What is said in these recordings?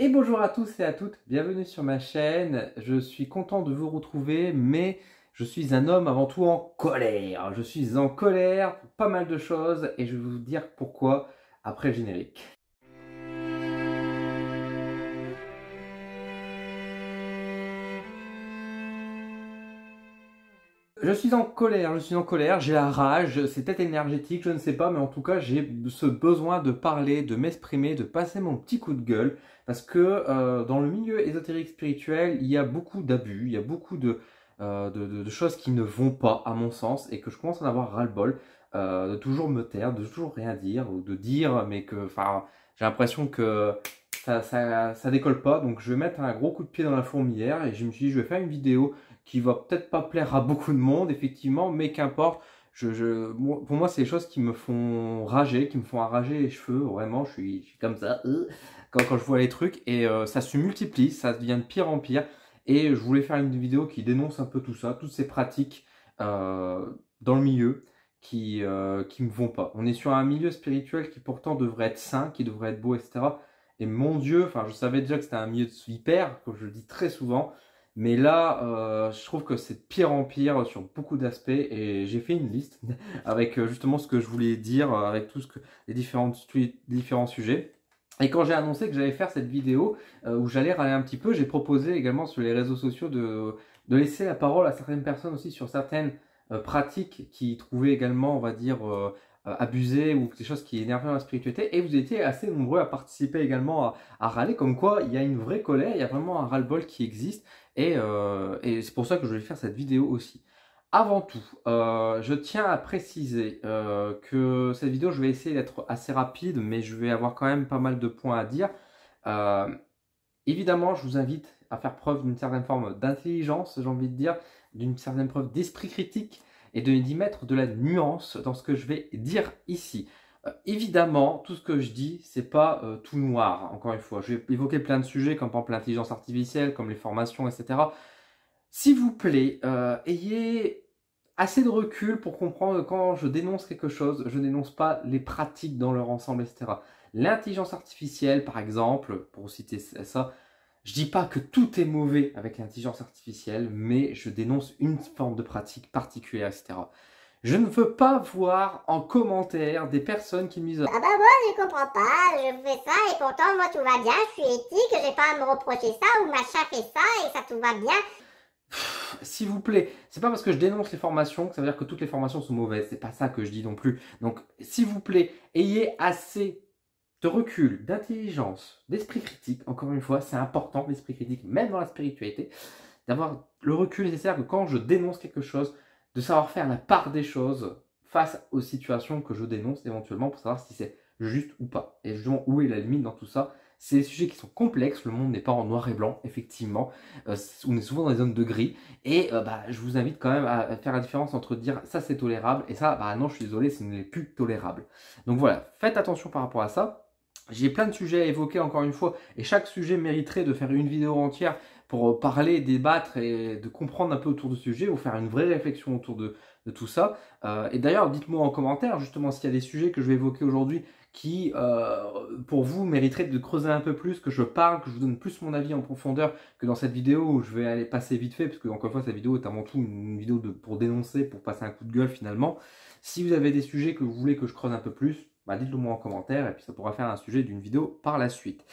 Et bonjour à tous et à toutes, bienvenue sur ma chaîne. Je suis content de vous retrouver, mais je suis un homme avant tout en colère. Je suis en colère pour pas mal de choses et je vais vous dire pourquoi après le générique. je suis en colère, j'ai la rage, c'est peut-être énergétique, je ne sais pas, mais en tout cas j'ai ce besoin de parler, de m'exprimer, de passer mon petit coup de gueule, parce que dans le milieu ésotérique spirituel, il y a beaucoup d'abus, il y a beaucoup de choses qui ne vont pas à mon sens, et que je commence à en avoir ras-le-bol, de toujours me taire, de toujours rien dire, ou de dire, mais que, enfin, j'ai l'impression que ça décolle pas, donc je vais mettre un gros coup de pied dans la fourmilière, et je me suis dit, je vais faire une vidéo qui va peut-être pas plaire à beaucoup de monde, effectivement, mais qu'importe. Pour moi, c'est des choses qui me font rager, qui me font arrager les cheveux. Vraiment, je suis comme ça quand je vois les trucs. Et ça se multiplie, ça devient de pire en pire. Et je voulais faire une vidéo qui dénonce un peu tout ça, toutes ces pratiques dans le milieu qui me vont pas. On est sur un milieu spirituel qui pourtant devrait être sain, qui devrait être beau, etc. Et mon Dieu, enfin, je savais déjà que c'était un milieu de vipère, comme je le dis très souvent. Mais là, je trouve que c'est de pire en pire sur beaucoup d'aspects et j'ai fait une liste avec justement ce que je voulais dire, avec tout les différents sujets. Et quand j'ai annoncé que j'allais faire cette vidéo où j'allais râler un petit peu, j'ai proposé également sur les réseaux sociaux de laisser la parole à certaines personnes aussi sur certaines pratiques qui trouvaient également, on va dire, abusées ou des choses qui énervaient la spiritualité. Et vous étiez assez nombreux à participer également à râler, comme quoi il y a une vraie colère, il y a vraiment un ras-le-bol qui existe. Et c'est pour ça que je vais faire cette vidéo aussi. Avant tout, je tiens à préciser que cette vidéo, je vais essayer d'être assez rapide, mais je vais avoir quand même pas mal de points à dire. Euh, Évidemment, je vous invite à faire preuve d'une certaine forme d'intelligence, j'ai envie de dire, d'une certaine preuve d'esprit critique et d'y mettre de la nuance dans ce que je vais dire ici. Évidemment, tout ce que je dis, c'est pas tout noir, encore une fois. Je vais évoquer plein de sujets, comme par exemple l'intelligence artificielle, comme les formations, etc. S'il vous plaît, ayez assez de recul pour comprendre que quand je dénonce quelque chose, je dénonce pas les pratiques dans leur ensemble, etc. L'intelligence artificielle, par exemple, pour citer ça, je dis pas que tout est mauvais avec l'intelligence artificielle, mais je dénonce une forme de pratique particulière, etc. Je ne veux pas voir en commentaire des personnes qui me disent Ah bah moi je comprends pas, je fais ça et pourtant moi tout va bien, je suis éthique, j'ai pas à me reprocher ça ou machin fait ça et ça tout va bien. s'il vous plaît, c'est pas parce que je dénonce les formations que ça veut dire que toutes les formations sont mauvaises. C'est pas ça que je dis non plus. Donc, s'il vous plaît, ayez assez de recul, d'intelligence, d'esprit critique. Encore une fois, c'est important l'esprit critique, même dans la spiritualité, d'avoir le recul nécessaire que quand je dénonce quelque chose, de savoir faire la part des choses face aux situations que je dénonce éventuellement pour savoir si c'est juste ou pas. Et justement, où est la limite dans tout ça? C'est des sujets qui sont complexes, le monde n'est pas en noir et blanc, effectivement. On est souvent dans des zones de gris. Et je vous invite quand même à faire la différence entre dire ça c'est tolérable et ça, bah non, je suis désolé, ce n'est plus tolérable. Donc voilà, faites attention par rapport à ça. J'ai plein de sujets à évoquer encore une fois, et chaque sujet mériterait de faire une vidéo entière pour parler, débattre et de comprendre un peu autour du sujet, ou faire une vraie réflexion autour de tout ça. Et d'ailleurs, dites-moi en commentaire justement s'il y a des sujets que je vais évoquer aujourd'hui qui, pour vous, mériteraient de creuser un peu plus, que je parle, que je vous donne plus mon avis en profondeur que dans cette vidéo où je vais aller passer vite fait, parce que encore une fois, cette vidéo est avant tout une vidéo pour dénoncer, pour passer un coup de gueule finalement. Si vous avez des sujets que vous voulez que je creuse un peu plus, bah dites-le moi en commentaire, et puis ça pourra faire un sujet d'une vidéo par la suite.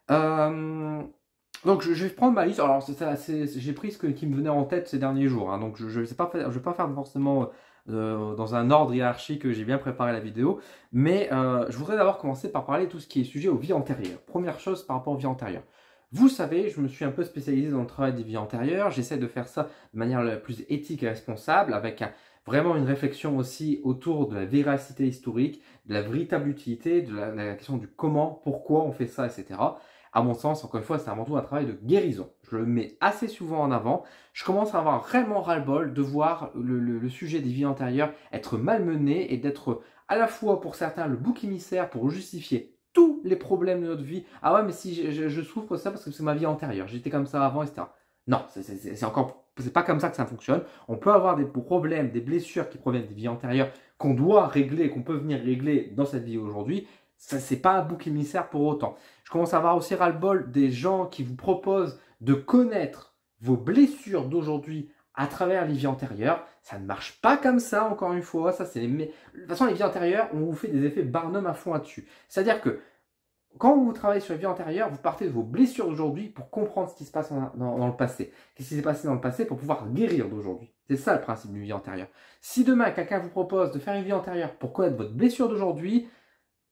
Donc je vais prendre ma liste. Alors j'ai pris qui me venait en tête ces derniers jours, hein. Donc je ne vais pas faire forcément dans un ordre hiérarchique. J'ai bien préparé la vidéo, mais je voudrais d'abord commencer par parler de tout ce qui est sujet aux vies antérieures. Première chose par rapport aux vies antérieures. Vous savez, je me suis un peu spécialisé dans le travail des vies antérieures. J'essaie de faire ça de manière la plus éthique et responsable, avec vraiment une réflexion aussi autour de la véracité historique, de la véritable utilité, de la question du comment, pourquoi on fait ça, etc. À mon sens, encore une fois, c'est avant tout un travail de guérison. Je le mets assez souvent en avant. Je commence à avoir vraiment ras-le-bol de voir le sujet des vies antérieures être malmené et d'être à la fois pour certains le bouc émissaire pour justifier tous les problèmes de notre vie. Ah ouais, mais si je souffre de ça parce que c'est ma vie antérieure, j'étais comme ça avant, etc. Non, c'est pas comme ça que ça fonctionne. On peut avoir des problèmes, des blessures qui proviennent des vies antérieures qu'on doit régler, qu'on peut venir régler dans cette vie aujourd'hui, Ça, c'est pas un bouc émissaire pour autant. Je commence à avoir aussi ras-le-bol des gens qui vous proposent de connaître vos blessures d'aujourd'hui à travers les vies antérieures. Ça ne marche pas comme ça, encore une fois. Ça, c'est de toute façon, les vies antérieures, on vous fait des effets Barnum à fond là-dessus. C'est-à-dire que quand vous travaillez sur les vies antérieures, vous partez de vos blessures d'aujourd'hui pour comprendre ce qui se passe dans le passé. Qu'est-ce qui s'est passé dans le passé pour pouvoir guérir d'aujourd'hui. C'est ça le principe d'une vie antérieure. Si demain, quelqu'un vous propose de faire une vie antérieure pour connaître votre blessure d'aujourd'hui,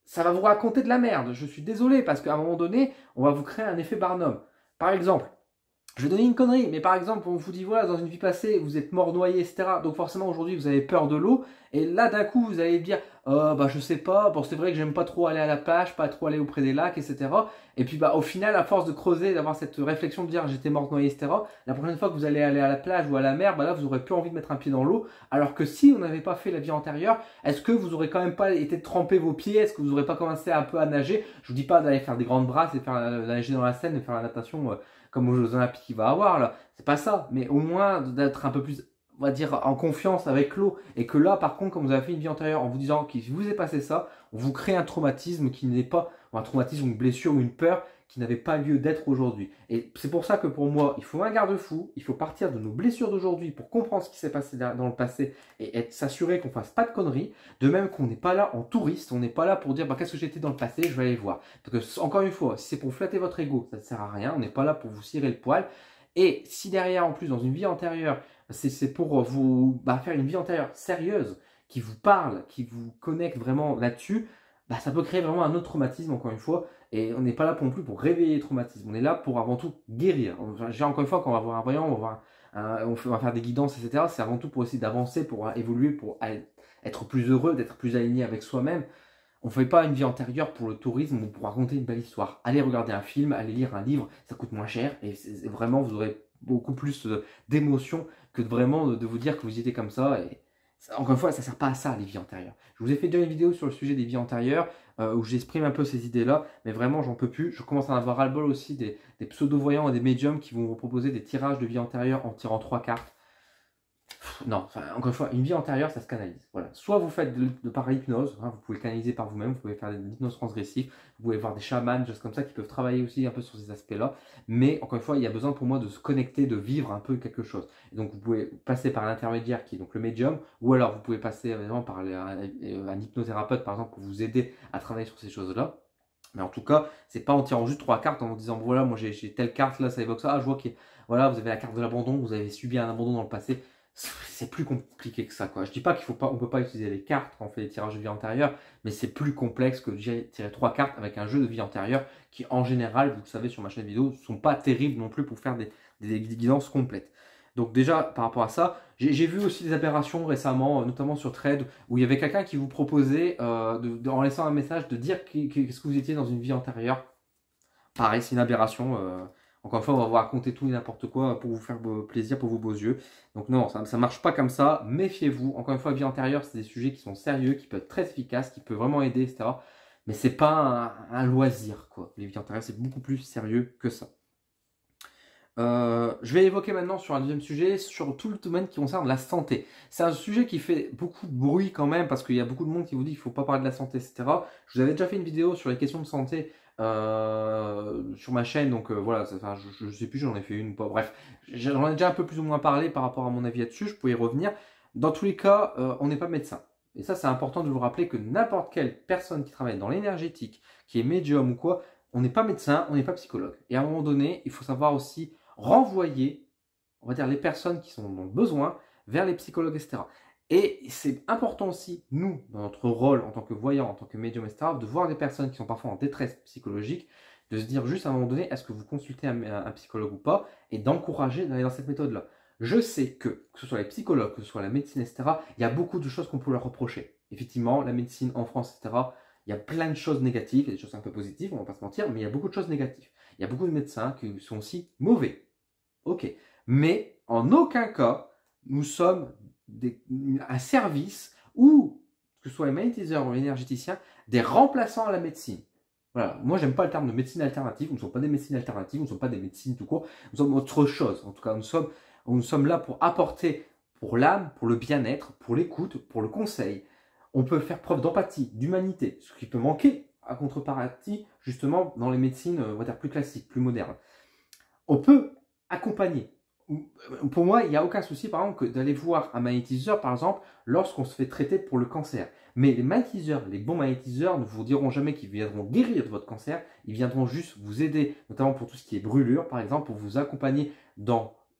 ça va vous raconter de la merde. Je suis désolé parce qu'à un moment donné, on va vous créer un effet Barnum. Par exemple, je vais donner une connerie, mais par exemple, on vous dit, voilà, dans une vie passée, vous êtes mort noyé, etc. Donc forcément, aujourd'hui, vous avez peur de l'eau. Et là, d'un coup, vous allez dire, bah, je sais pas, bon, c'est vrai que j'aime pas trop aller à la plage, pas trop aller auprès des lacs, etc. Et puis, bah, au final, à force de creuser, d'avoir cette réflexion de dire, j'étais mort noyé, etc. La prochaine fois que vous allez aller à la plage ou à la mer, bah là, vous aurez plus envie de mettre un pied dans l'eau. Alors que si on n'avait pas fait la vie antérieure, est-ce que vous aurez quand même pas été tremper vos pieds? Est-ce que vous aurez pas commencé un peu à nager? Je vous dis pas d'aller faire des grandes brasses et faire nager dans la Seine et faire la natation comme aux Jeux Olympiques qu'il va avoir là. C'est pas ça, mais au moins d'être un peu plus, on va dire, en confiance avec l'eau. Et que là, par contre, comme vous avez fait une vie antérieure en vous disant qu'il vous est passé ça, on vous crée un traumatisme qui n'est pas, ou un traumatisme, une blessure ou une peur qui n'avait pas lieu d'être aujourd'hui. Et c'est pour ça que pour moi, il faut un garde-fou, il faut partir de nos blessures d'aujourd'hui pour comprendre ce qui s'est passé dans le passé et s'assurer qu'on fasse pas de conneries. De même qu'on n'est pas là en touriste, on n'est pas là pour dire bah, qu'est-ce que j'étais dans le passé, je vais aller voir. Parce que, encore une fois, si c'est pour flatter votre ego, ça ne sert à rien, on n'est pas là pour vous cirer le poil. Et si derrière, en plus, dans une vie antérieure, c'est pour vous faire une vie antérieure sérieuse, qui vous parle, qui vous connecte vraiment là-dessus, bah, ça peut créer vraiment un autre traumatisme, encore une fois. Et on n'est pas là non plus pour réveiller les traumatismes. On est là pour avant tout guérir. Enfin, encore une fois, quand on va voir un voyant, on va faire des guidances, etc. C'est avant tout pour essayer d'avancer, pour évoluer, pour être plus heureux, d'être plus aligné avec soi-même. On ne fait pas une vie antérieure pour le tourisme ou pour raconter une belle histoire. Allez regarder un film, allez lire un livre, ça coûte moins cher et vraiment vous aurez beaucoup plus d'émotions que vraiment de vous dire que vous y étiez comme ça. Et encore une fois, ça ne sert pas à ça les vies antérieures. Je vous ai fait déjà une vidéo sur le sujet des vies antérieures où j'exprime un peu ces idées-là, mais vraiment j'en peux plus. Je commence à en avoir ras-le-bol aussi des pseudo-voyants et des médiums qui vont vous proposer des tirages de vie antérieure en tirant 3 cartes. Non, enfin, encore une fois, une vie antérieure, ça se canalise. Voilà. Soit vous faites par l'hypnose, hein, vous pouvez le canaliser par vous-même, vous pouvez faire de l'hypnose transgressive, vous pouvez voir des chamans, des choses comme ça qui peuvent travailler aussi un peu sur ces aspects-là. Mais encore une fois, il y a besoin pour moi de se connecter, de vivre un peu quelque chose. Et donc vous pouvez passer par l'intermédiaire qui est donc le médium, ou alors vous pouvez passer évidemment par un hypnothérapeute par exemple pour vous aider à travailler sur ces choses-là. Mais en tout cas, c'est pas en tirant juste 3 cartes en vous disant voilà, moi j'ai telle carte là, ça évoque ça. Ah, je vois que voilà, vous avez la carte de l'abandon, vous avez subi un abandon dans le passé. C'est plus compliqué que ça, quoi. Je dis pas on peut pas utiliser les cartes quand on fait des tirages de vie antérieure, mais c'est plus complexe que de tirer 3 cartes avec un jeu de vie antérieure qui, en général, vous le savez sur ma chaîne vidéo, sont pas terribles non plus pour faire des guidances complètes. Donc déjà, par rapport à ça, j'ai vu aussi des aberrations récemment, notamment sur Trade, où il y avait quelqu'un qui vous proposait, en laissant un message, de dire qu'est-ce que vous étiez dans une vie antérieure. Pareil, c'est une aberration. Encore une fois, on va vous raconter tout et n'importe quoi pour vous faire plaisir, pour vos beaux yeux. Donc non, ça ne marche pas comme ça. Méfiez-vous. Encore une fois, vie antérieure, c'est des sujets qui sont sérieux, qui peuvent être très efficaces, qui peuvent vraiment aider, etc. Mais c'est pas un loisir, quoi. Les vies antérieures, c'est beaucoup plus sérieux que ça. Je vais évoquer maintenant sur un deuxième sujet, sur tout le domaine qui concerne la santé. C'est un sujet qui fait beaucoup de bruit quand même, parce qu'il y a beaucoup de monde qui vous dit qu'il ne faut pas parler de la santé, etc. Je vous avais déjà fait une vidéo sur les questions de santé sur ma chaîne, donc voilà, enfin, je ne sais plus, j'en ai fait une ou pas, bref, j'en ai déjà un peu plus ou moins parlé par rapport à mon avis là-dessus, je pouvais y revenir. Dans tous les cas, on n'est pas médecin. Et ça, c'est important de vous rappeler que n'importe quelle personne qui travaille dans l'énergétique, qui est médium ou quoi, on n'est pas médecin, on n'est pas psychologue. Et à un moment donné, il faut savoir aussi renvoyer, on va dire, les personnes qui sont dans le besoin vers les psychologues, etc. Et c'est important aussi, nous, dans notre rôle en tant que voyant, en tant que médium, etc., de voir des personnes qui sont parfois en détresse psychologique, de se dire juste à un moment donné, est-ce que vous consultez un psychologue ou pas, et d'encourager d'aller dans cette méthode-là. Je sais que ce soit les psychologues, que ce soit la médecine, etc., il y a beaucoup de choses qu'on peut leur reprocher. Effectivement, la médecine en France, etc., il y a plein de choses négatives, il y a des choses un peu positives, on ne va pas se mentir, mais il y a beaucoup de choses négatives. Il y a beaucoup de médecins qui sont aussi mauvais. Ok. Mais en aucun cas, nous sommes un service ou, que ce soit les magnétiseurs ou les énergéticiens, des remplaçants à la médecine. Voilà. Moi, j'aime pas le terme de médecine alternative. Nous ne sommes pas des médecines alternatives, nous ne sommes pas des médecines tout court. Nous sommes autre chose. En tout cas, nous sommes là pour apporter pour l'âme, pour le bien-être, pour l'écoute, pour le conseil. On peut faire preuve d'empathie, d'humanité, ce qui peut manquer à contrepartie, justement, dans les médecines, on va dire plus classiques, plus modernes. On peut accompagner. Pour moi, il n'y a aucun souci, par exemple, d'aller voir un magnétiseur, par exemple, lorsqu'on se fait traiter pour le cancer. Mais les magnétiseurs, les bons magnétiseurs ne vous diront jamais qu'ils viendront guérir de votre cancer. Ils viendront juste vous aider, notamment pour tout ce qui est brûlure, par exemple, pour vous accompagner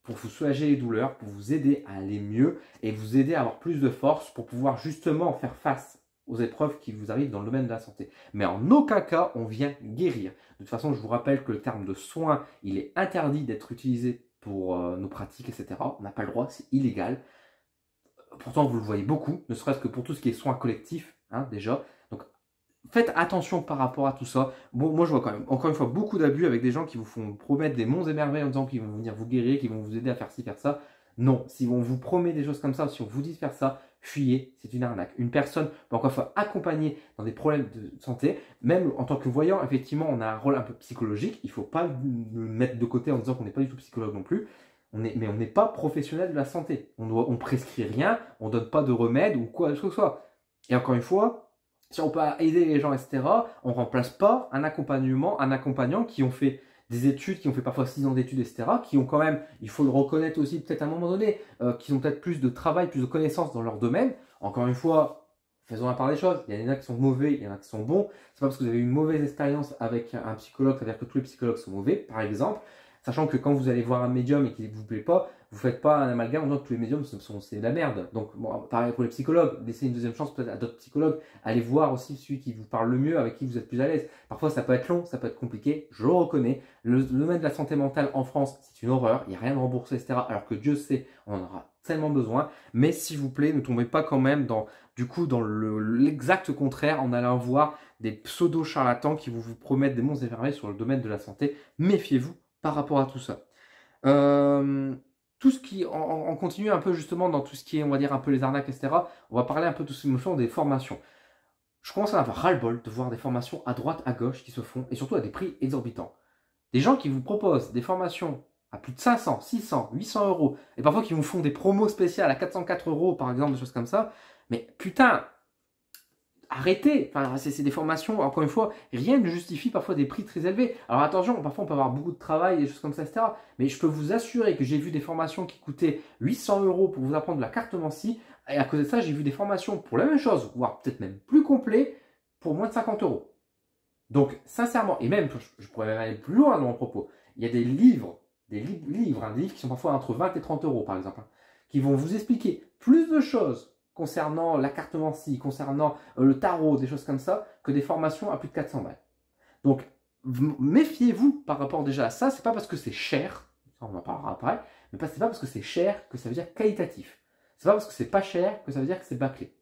pour vous soulager les douleurs, pour vous aider à aller mieux et vous aider à avoir plus de force pour pouvoir justement faire face aux épreuves qui vous arrivent dans le domaine de la santé. Mais en aucun cas, on vient guérir. De toute façon, je vous rappelle que le terme de soin, il est interdit d'être utilisé pour nos pratiques, etc. On n'a pas le droit, c'est illégal. Pourtant, vous le voyez beaucoup, ne serait-ce que pour tout ce qui est soins collectifs, hein, déjà. Donc, faites attention par rapport à tout ça. Bon, moi, je vois quand même, encore une fois, beaucoup d'abus avec des gens qui vous font promettre des monts et merveilles en disant qu'ils vont venir vous guérir, qu'ils vont vous aider à faire ci, faire ça. Non, si on vous promet des choses comme ça, si on vous dit de faire ça, fuyez, c'est une arnaque. Une personne peut encore une fois accompagner dans des problèmes de santé, même en tant que voyant, effectivement, on a un rôle un peu psychologique. Il ne faut pas le mettre de côté en disant qu'on n'est pas du tout psychologue non plus. Mais on n'est pas professionnel de la santé. On prescrit rien, on ne donne pas de remède ou quoi que ce soit. Et encore une fois, si on peut aider les gens, etc., on ne remplace pas un accompagnant qui ont fait des études, qui ont fait parfois 6 ans d'études, etc., qui ont quand même, il faut le reconnaître aussi peut-être à un moment donné, qui ont peut-être plus de travail, plus de connaissances dans leur domaine. Encore une fois, faisons la part des choses. Il y en a qui sont mauvais, il y en a qui sont bons. C'est pas parce que vous avez eu une mauvaise expérience avec un psychologue, c'est-à-dire que tous les psychologues sont mauvais, par exemple. Sachant que quand vous allez voir un médium et qu'il ne vous plaît pas, vous ne faites pas un amalgame en disant que tous les médiums c'est de la merde. Donc, bon, pareil pour les psychologues, laissez une deuxième chance peut-être à d'autres psychologues. Allez voir aussi celui qui vous parle le mieux, avec qui vous êtes plus à l'aise. Parfois, ça peut être long, ça peut être compliqué, je le reconnais. Le domaine de la santé mentale en France, c'est une horreur. Il n'y a rien de remboursé, etc. Alors que Dieu sait, on en aura tellement besoin. Mais s'il vous plaît, ne tombez pas quand même dans l'exact contraire en allant voir des pseudo-charlatans qui vous promettent des monts et merveilles sur le domaine de la santé. Méfiez-vous par rapport à tout ça. Tout ce qui, on continue un peu justement dans tout ce qui est, on va dire, un peu les arnaques, etc. On va parler un peu de ce qui des formations. Je commence à avoir ras-le-bol de voir des formations à droite, à gauche qui se font, et surtout à des prix exorbitants. Des gens qui vous proposent des formations à plus de 500, 600, 800 euros, et parfois qui vous font des promos spéciales à 404 euros, par exemple, des choses comme ça. Mais putain, arrêtez, enfin, c'est des formations, encore une fois, rien ne justifie parfois des prix très élevés. Alors attention, parfois on peut avoir beaucoup de travail, des choses comme ça, etc. Mais je peux vous assurer que j'ai vu des formations qui coûtaient 800 euros pour vous apprendre la cartomancie, et à cause de ça, j'ai vu des formations pour la même chose, voire peut-être même plus complet, pour moins de 50 euros. Donc, sincèrement, et même, je pourrais même aller plus loin dans mon propos, il y a des livres qui sont parfois entre 20 et 30 euros, par exemple, qui vont vous expliquer plus de choses concernant la cartomancie, concernant le tarot, des choses comme ça, que des formations à plus de 400 balles. Donc, méfiez-vous par rapport déjà à ça. C'est pas parce que c'est cher, on en parlera après, mais c'est pas parce que c'est cher que ça veut dire qualitatif. C'est pas parce que c'est pas cher que ça veut dire que c'est bâclé.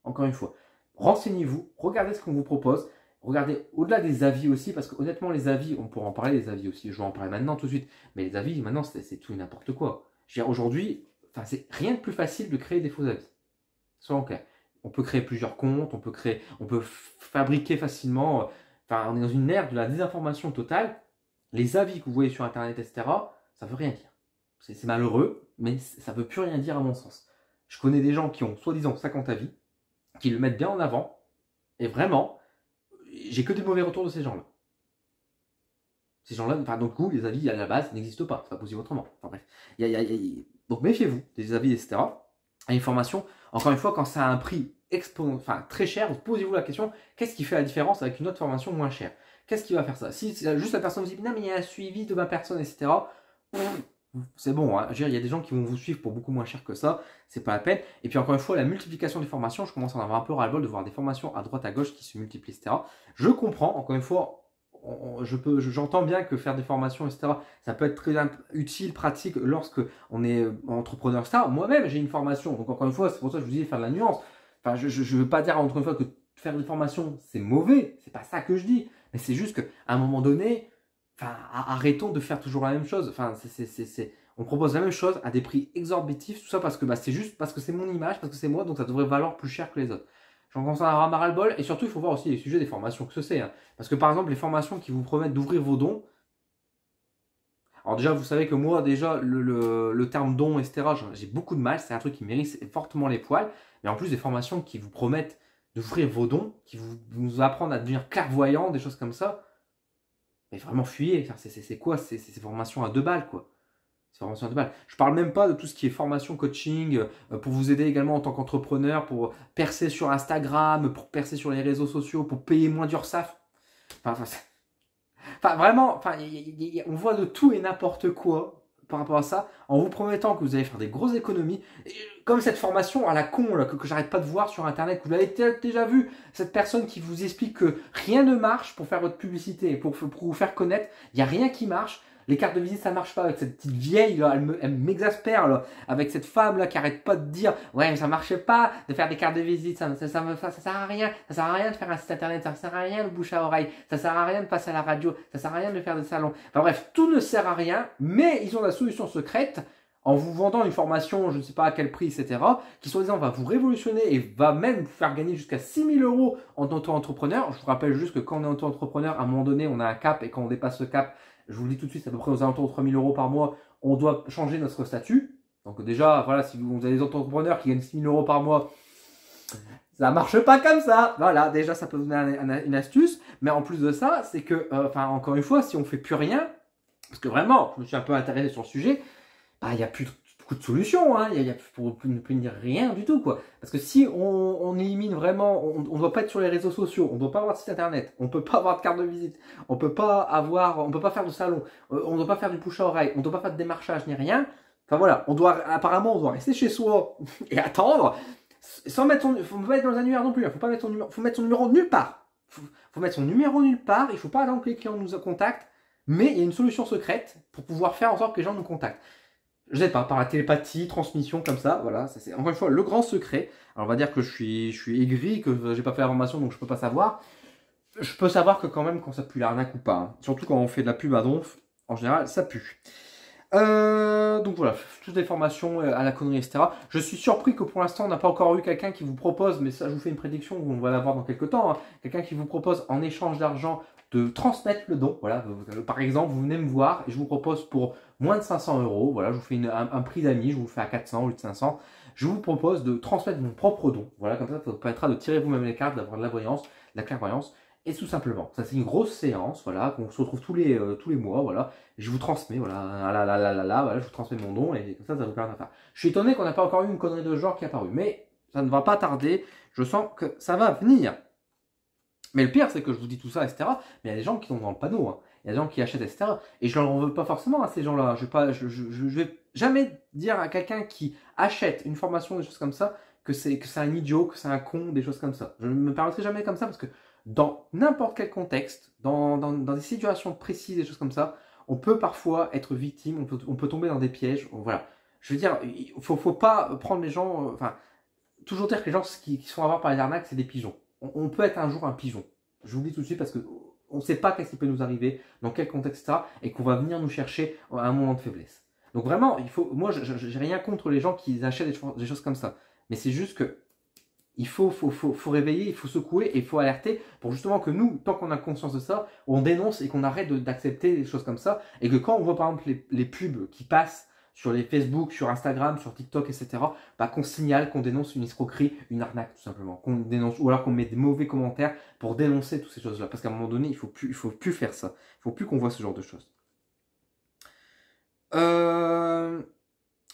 Encore une fois, renseignez-vous, regardez ce qu'on vous propose, regardez au-delà des avis aussi, parce que honnêtement, les avis, on pourra en parler des avis aussi, je vais en parler maintenant tout de suite, mais les avis, maintenant, c'est tout et n'importe quoi. Je veux dire, aujourd'hui, c'est rien de plus facile de créer des faux avis. Soyons clairs. On peut créer plusieurs comptes, on peut fabriquer facilement. On est dans une ère de la désinformation totale. Les avis que vous voyez sur Internet, etc., ça ne veut rien dire. C'est malheureux, mais ça ne veut plus rien dire à mon sens. Je connais des gens qui ont soi-disant 50 avis, qui le mettent bien en avant, et vraiment, j'ai que des mauvais retours de ces gens-là. Ces gens-là, donc du coup, les avis à la base n'existent pas. C'est pas possible autrement. Enfin bref. Donc méfiez-vous des avis, etc. À une formation, encore une fois, quand ça a un prix très cher, posez-vous la question, qu'est-ce qui fait la différence avec une autre formation moins chère? Qu'est-ce qui va faire ça? Si juste la personne vous dit, non mais il y a un suivi de 20 personnes, etc., c'est bon, hein. Il y a des gens qui vont vous suivre pour beaucoup moins cher que ça, c'est pas la peine. Et puis encore une fois, la multiplication des formations, je commence à en avoir un peu ras-le-bol de voir des formations à droite, à gauche qui se multiplient, etc. Je comprends, encore une fois, j'entends bien que faire des formations, etc., ça peut être très utile, pratique lorsque on est entrepreneur, etc. Moi-même, j'ai une formation, donc encore une fois, c'est pour ça que je vous dis faire de la nuance. Enfin, je ne veux pas dire encore une fois que faire des formations, c'est mauvais, c'est pas ça que je dis, mais c'est juste qu'à un moment donné, arrêtons de faire toujours la même chose. On propose la même chose à des prix exorbitifs, tout ça parce que c'est juste parce que c'est mon image, parce que c'est moi, donc ça devrait valoir plus cher que les autres. J'en commence à avoir marre le bol, et surtout il faut voir aussi les sujets des formations que c'est. Hein. Parce que par exemple, les formations qui vous promettent d'ouvrir vos dons, alors déjà vous savez que moi déjà le terme don, etc., j'ai beaucoup de mal, c'est un truc qui mérite fortement les poils, mais en plus des formations qui vous promettent d'ouvrir vos dons, qui vous apprendre à devenir clairvoyant, des choses comme ça, mais vraiment fuyez. C'est quoi ces formations à 2 balles, quoi. Ces formations à 2 balles. Je parle même pas de tout ce qui est formation, coaching, pour vous aider également en tant qu'entrepreneur, pour percer sur Instagram, pour percer sur les réseaux sociaux, pour payer moins d'URSSAF. Vraiment, on voit de tout et n'importe quoi par rapport à ça, en vous promettant que vous allez faire des grosses économies. Et comme cette formation à la con là, que j'arrête pas de voir sur internet, que vous l'avez déjà vu, cette personne qui vous explique que rien ne marche pour faire votre publicité, pour vous faire connaître, il n'y a rien qui marche. Les cartes de visite, ça marche pas avec cette petite vieille, là, elle m'exaspère, là, avec cette femme là qui arrête pas de dire ouais mais ça marchait pas de faire des cartes de visite, ça sert à rien, ça sert à rien de faire un site internet, ça sert à rien de bouche à oreille, ça sert à rien de passer à la radio, ça sert à rien de faire des salons. Enfin bref, tout ne sert à rien, mais ils ont la solution secrète en vous vendant une formation, je ne sais pas à quel prix, etc., qui soi-disant va vous révolutionner et va même vous faire gagner jusqu'à 6 000 € en auto-entrepreneur. Je vous rappelle juste que quand on est auto-entrepreneur, à un moment donné, on a un cap, et quand on dépasse ce cap, je vous le dis tout de suite, c'est à peu près aux alentours de 3 000 € par mois, on doit changer notre statut. Donc déjà, voilà, si vous avez des entrepreneurs qui gagnent 6 000 € par mois, ça marche pas comme ça. Voilà, déjà, ça peut vous donner une astuce. Mais en plus de ça, c'est que, encore une fois, si on fait plus rien, parce que vraiment, je me suis un peu intéressé sur le sujet, il n'y a plus beaucoup de solutions, hein. Il y a pour ne plus dire rien du tout, quoi. Parce que si on élimine vraiment, on ne doit pas être sur les réseaux sociaux, on ne doit pas avoir de site internet, on ne peut pas avoir de carte de visite, on peut pas faire de salon, on ne doit pas faire du bouche à oreille, on ne doit pas faire de démarchage ni rien. Enfin voilà, apparemment, on doit rester chez soi et attendre, sans mettre faut pas mettre dans les annuaires non plus, faut mettre son numéro nulle part. Faut mettre son numéro nulle part, il faut pas attendre que les clients nous contactent, mais il y a une solution secrète pour pouvoir faire en sorte que les gens nous contactent. Je sais pas, par la télépathie, transmission, comme ça, voilà, ça c'est encore une fois le grand secret. Alors on va dire que je suis aigri, que j'ai pas fait la formation donc je peux pas savoir. Je peux savoir que quand même quand ça pue l'arnaque ou pas, hein. Surtout quand on fait de la pub à donf, en général ça pue. Donc voilà, toutes les formations à la connerie, etc. Je suis surpris que pour l'instant on n'a pas encore eu quelqu'un qui vous propose, mais ça je vous fais une prédiction, on va l'avoir dans quelques temps, hein, quelqu'un qui vous propose en échange d'argent de transmettre le don. Voilà, par exemple, vous venez me voir et je vous propose pour moins de 500 €, voilà, je vous fais un prix d'amis, je vous le fais à 400 au lieu de 500. Je vous propose de transmettre mon propre don. Voilà, comme ça vous permettra de tirer vous-même les cartes, d'avoir de la voyance, de la clairvoyance. Et tout simplement, ça c'est une grosse séance, voilà, qu'on se retrouve tous les mois, voilà. Je vous transmets, voilà, voilà, je vous transmets mon don et comme ça vous permet de faire. Je suis étonné qu'on n'a pas encore eu une connerie de genre qui est apparue, mais ça ne va pas tarder. Je sens que ça va venir. Mais le pire, c'est que je vous dis tout ça, etc. Mais il y a des gens qui sont dans le panneau, hein. Il y a des gens qui achètent, etc. Et je leur en veux pas forcément à ces gens-là. Je vais jamais dire à quelqu'un qui achète une formation, des choses comme ça, que c'est un idiot, que c'est un con, des choses comme ça. Je ne me permettrai jamais comme ça parce que dans n'importe quel contexte, dans des situations précises, des choses comme ça, on peut parfois être victime, on peut tomber dans des pièges. Voilà. Je veux dire, il faut pas prendre les gens. Enfin, toujours dire que les gens qui se font avoir par les arnaques, c'est des pigeons. On peut être un jour un pigeon. Je vous le dis tout de suite parce que on ne sait pas qu'est-ce qui peut nous arriver, dans quel contexte ça, et qu'on va venir nous chercher à un moment de faiblesse. Donc vraiment, moi, j'ai rien contre les gens qui achètent des choses comme ça, mais c'est juste que il faut réveiller, il faut secouer et il faut alerter pour justement que nous, tant qu'on a conscience de ça, on dénonce et qu'on arrête d'accepter des choses comme ça, et que quand on voit par exemple les pubs qui passent sur les Facebook, sur Instagram, sur TikTok, etc., qu'on signale, qu'on dénonce une escroquerie, une arnaque tout simplement, qu'on dénonce, ou alors qu'on met des mauvais commentaires pour dénoncer toutes ces choses-là, parce qu'à un moment donné, il faut plus faire ça, il faut plus qu'on voit ce genre de choses.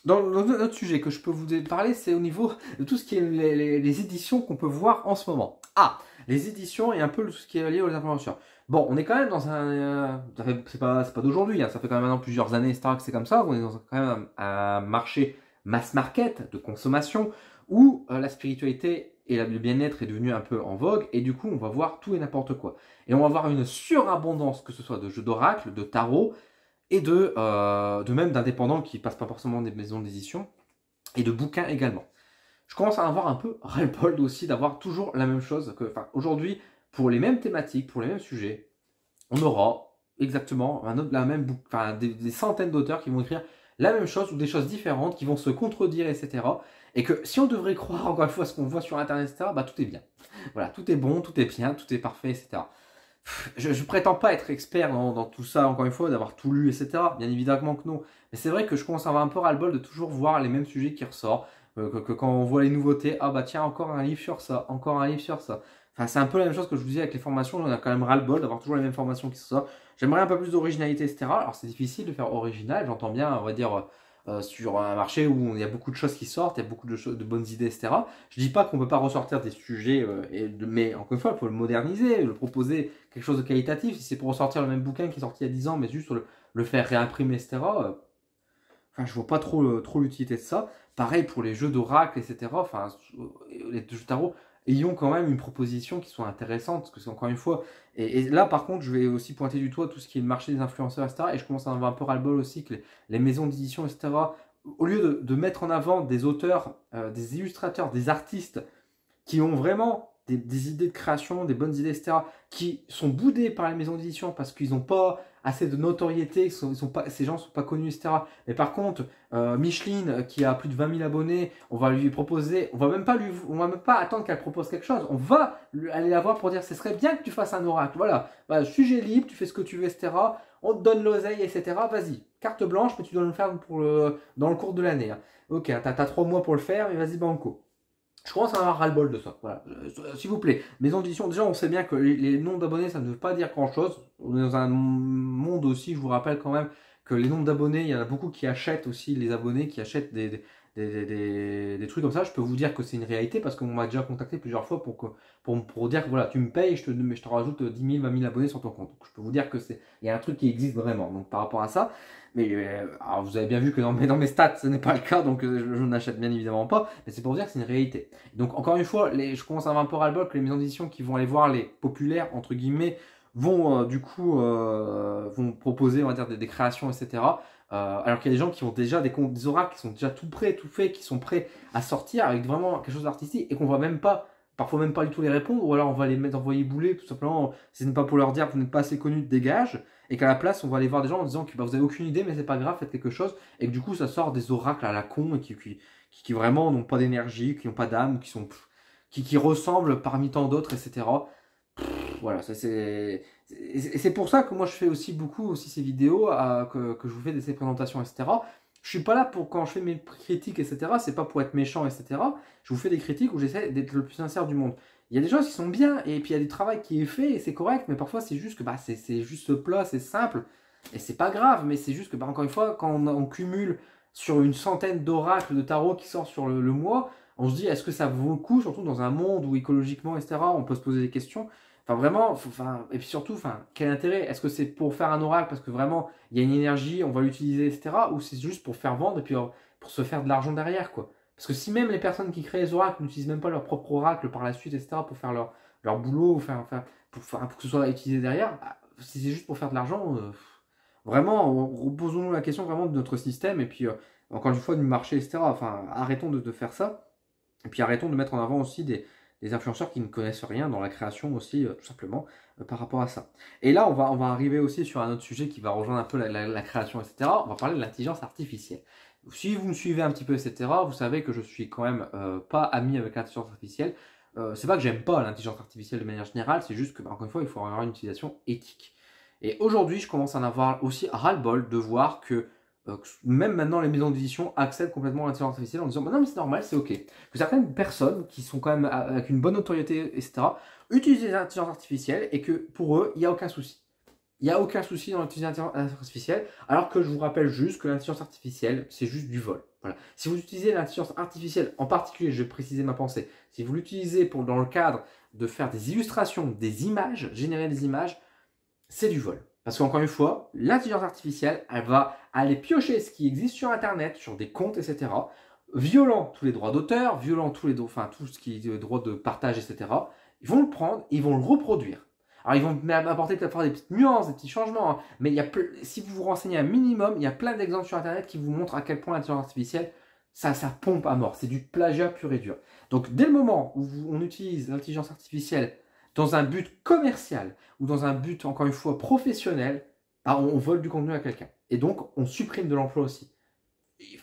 Dans notre sujet que je peux vous parler, c'est au niveau de tout ce qui est les éditions qu'on peut voir en ce moment. Ah, les éditions et un peu tout ce qui est lié aux influenceurs. Bon, on est quand même dans un... c'est pas d'aujourd'hui, hein, ça fait quand même maintenant plusieurs années, etc., que c'est comme ça. On est dans quand même un marché mass market de consommation où la spiritualité et le bien-être est devenu un peu en vogue. Et du coup, on va voir tout et n'importe quoi. Et on va voir une surabondance, que ce soit de jeux d'oracle, de tarot, et de même d'indépendants qui passent pas forcément des maisons d'édition, et de bouquins également. Je commence à avoir un peu ras-le-bol aussi d'avoir toujours la même chose. Aujourd'hui, pour les mêmes thématiques, pour les mêmes sujets, on aura exactement des centaines d'auteurs qui vont écrire la même chose ou des choses différentes, qui vont se contredire, etc. Et que si on devrait croire encore une fois ce qu'on voit sur Internet, etc., tout est bien. Voilà, tout est bon, tout est bien, tout est parfait, etc. Je prétends pas être expert dans tout ça, encore une fois, d'avoir tout lu, etc. Bien évidemment que non. Mais c'est vrai que je commence à avoir un peu ras-le-bol de toujours voir les mêmes sujets qui ressortent. Que quand on voit les nouveautés, ah bah tiens, encore un livre sur ça, encore un livre sur ça. Enfin, c'est un peu la même chose que je vous disais avec les formations, j'en ai quand même ras-le-bol d'avoir toujours les mêmes formations qui sortent. J'aimerais un peu plus d'originalité, etc. Alors c'est difficile de faire original, j'entends bien, on va dire, sur un marché où il y a beaucoup de choses qui sortent, il y a beaucoup de bonnes idées, etc. Je dis pas qu'on peut pas ressortir des sujets, mais encore une fois, il faut le moderniser, le proposer quelque chose de qualitatif. Si c'est pour ressortir le même bouquin qui est sorti il y a 10 ans, mais juste le faire réimprimer, etc. Enfin, je vois pas trop l'utilité de ça. Pareil pour les jeux d'oracle, etc. Enfin, les jeux de tarot, ayons quand même une proposition qui soit intéressante. Parce que c'est encore une fois. Et là, par contre, je vais aussi pointer du doigt tout ce qui est le marché des influenceurs, etc. Et je commence à en avoir un peu ras-le-bol aussi que les maisons d'édition, etc. Au lieu de mettre en avant des auteurs, des illustrateurs, des artistes qui ont vraiment des idées de création, des bonnes idées, etc., qui sont boudés par les maisons d'édition parce qu'ils n'ont pas assez de notoriété, ces gens ne sont pas connus, etc. Mais par contre, Micheline, qui a plus de 20 000 abonnés, on va lui proposer, on va même pas attendre qu'elle propose quelque chose, on va aller la voir pour dire, ce serait bien que tu fasses un oracle, voilà, sujet libre, tu fais ce que tu veux, etc., on te donne l'oseille, etc., vas-y, carte blanche, mais tu dois le faire dans le cours de l'année. Hein. Ok, t'as 3 mois pour le faire, mais vas-y, banco. Je commence à avoir ras-le-bol de ça. Voilà. S'il vous plaît, maison d'édition, déjà on sait bien que les nombres d'abonnés ça ne veut pas dire grand-chose. On est dans un monde aussi, je vous rappelle quand même que les nombres d'abonnés, il y en a beaucoup qui achètent aussi, les abonnés qui achètent des trucs comme ça. Je peux vous dire que c'est une réalité parce qu'on m'a déjà contacté plusieurs fois pour dire que voilà, tu me payes, je te rajoute 10 000, 20 000 abonnés sur ton compte. Donc, je peux vous dire que il y a un truc qui existe vraiment. Donc par rapport à ça, mais alors vous avez bien vu que dans mes stats, ce n'est pas le cas, donc je n'achète bien évidemment pas, mais c'est pour dire que c'est une réalité. Donc encore une fois, je commence à avoir un peu ras-le-bol que les maisons d'édition qui vont aller voir les populaires, entre guillemets, vont du coup vont proposer, on va dire, des créations, etc. Alors qu'il y a des gens qui ont déjà des oracles qui sont déjà tout prêts, tout faits, qui sont prêts à sortir avec vraiment quelque chose d'artistique et qu'on voit même pas, parfois même pas du tout les répondre, ou alors on va les mettre envoyer bouler, tout simplement, si ce n'est pas pour leur dire que vous n'êtes pas assez connu, dégage. Et qu'à la place, on va aller voir des gens en disant que vous avez aucune idée, mais c'est pas grave, faites quelque chose. Et que du coup, ça sort des oracles à la con et qui vraiment n'ont pas d'énergie, qui n'ont pas d'âme, qui ressemblent parmi tant d'autres, etc. Voilà, c'est pour ça que moi je fais aussi beaucoup aussi ces vidéos, que je vous fais ces présentations, etc. Je suis pas là pour, quand je fais mes critiques, etc., c'est pas pour être méchant, etc. Je vous fais des critiques où j'essaie d'être le plus sincère du monde. Il y a des choses qui sont bien, et puis il y a du travail qui est fait, et c'est correct, mais parfois c'est juste que c'est juste plat, c'est simple, et c'est pas grave, mais c'est juste que, encore une fois, quand on cumule sur une centaine d'oracles de tarot qui sortent sur le mois, on se dit, est-ce que ça vaut le coup, surtout dans un monde où écologiquement, etc., on peut se poser des questions. Enfin, vraiment, et puis surtout, quel intérêt? Est-ce que c'est pour faire un oracle parce que vraiment, il y a une énergie, on va l'utiliser, etc., ou c'est juste pour faire vendre et puis pour se faire de l'argent derrière, quoi? Parce que si même les personnes qui créent les oracles n'utilisent même pas leur propre oracle par la suite, etc., pour faire leur boulot, pour que ce soit utilisé derrière, si c'est juste pour faire de l'argent, vraiment, reposons-nous la question vraiment de notre système, et puis, encore une fois, du marché, etc. Enfin, arrêtons de faire ça, et puis arrêtons de mettre en avant aussi des influenceurs qui ne connaissent rien dans la création aussi, tout simplement, par rapport à ça. Et là, on va arriver aussi sur un autre sujet qui va rejoindre un peu la création, etc. On va parler de l'intelligence artificielle. Si vous me suivez un petit peu, etc., vous savez que je suis quand même pas ami avec l'intelligence artificielle. C'est pas que j'aime pas l'intelligence artificielle de manière générale, c'est juste que, encore une fois, il faut avoir une utilisation éthique. Et aujourd'hui, je commence à en avoir aussi ras-le-bol de voir que même maintenant les maisons d'édition accèdent complètement à l'intelligence artificielle en disant non mais c'est normal, c'est ok. Que certaines personnes qui sont quand même avec une bonne notoriété, etc., utilisent l'intelligence artificielle et que pour eux, il n'y a aucun souci. Il n'y a aucun souci dans l'utilisation artificielle, alors que je vous rappelle juste que l'intelligence artificielle, c'est juste du vol. Voilà. Si vous utilisez l'intelligence artificielle, en particulier, je vais préciser ma pensée, si vous l'utilisez dans le cadre de faire des illustrations, des images, générer des images, c'est du vol. Parce qu'encore une fois, l'intelligence artificielle, elle va aller piocher ce qui existe sur Internet, sur des comptes, etc., violant tous les droits d'auteur, violant tout ce qui est droit de partage, etc. Ils vont le prendre, ils vont le reproduire. Alors, ils vont apporter peut-être des petites nuances, des petits changements, hein, mais si vous vous renseignez un minimum, il y a plein d'exemples sur Internet qui vous montrent à quel point l'intelligence artificielle, ça pompe à mort. C'est du plagiat pur et dur. Donc, dès le moment où on utilise l'intelligence artificielle dans un but commercial ou dans un but, encore une fois, professionnel, on vole du contenu à quelqu'un. Et donc, on supprime de l'emploi aussi.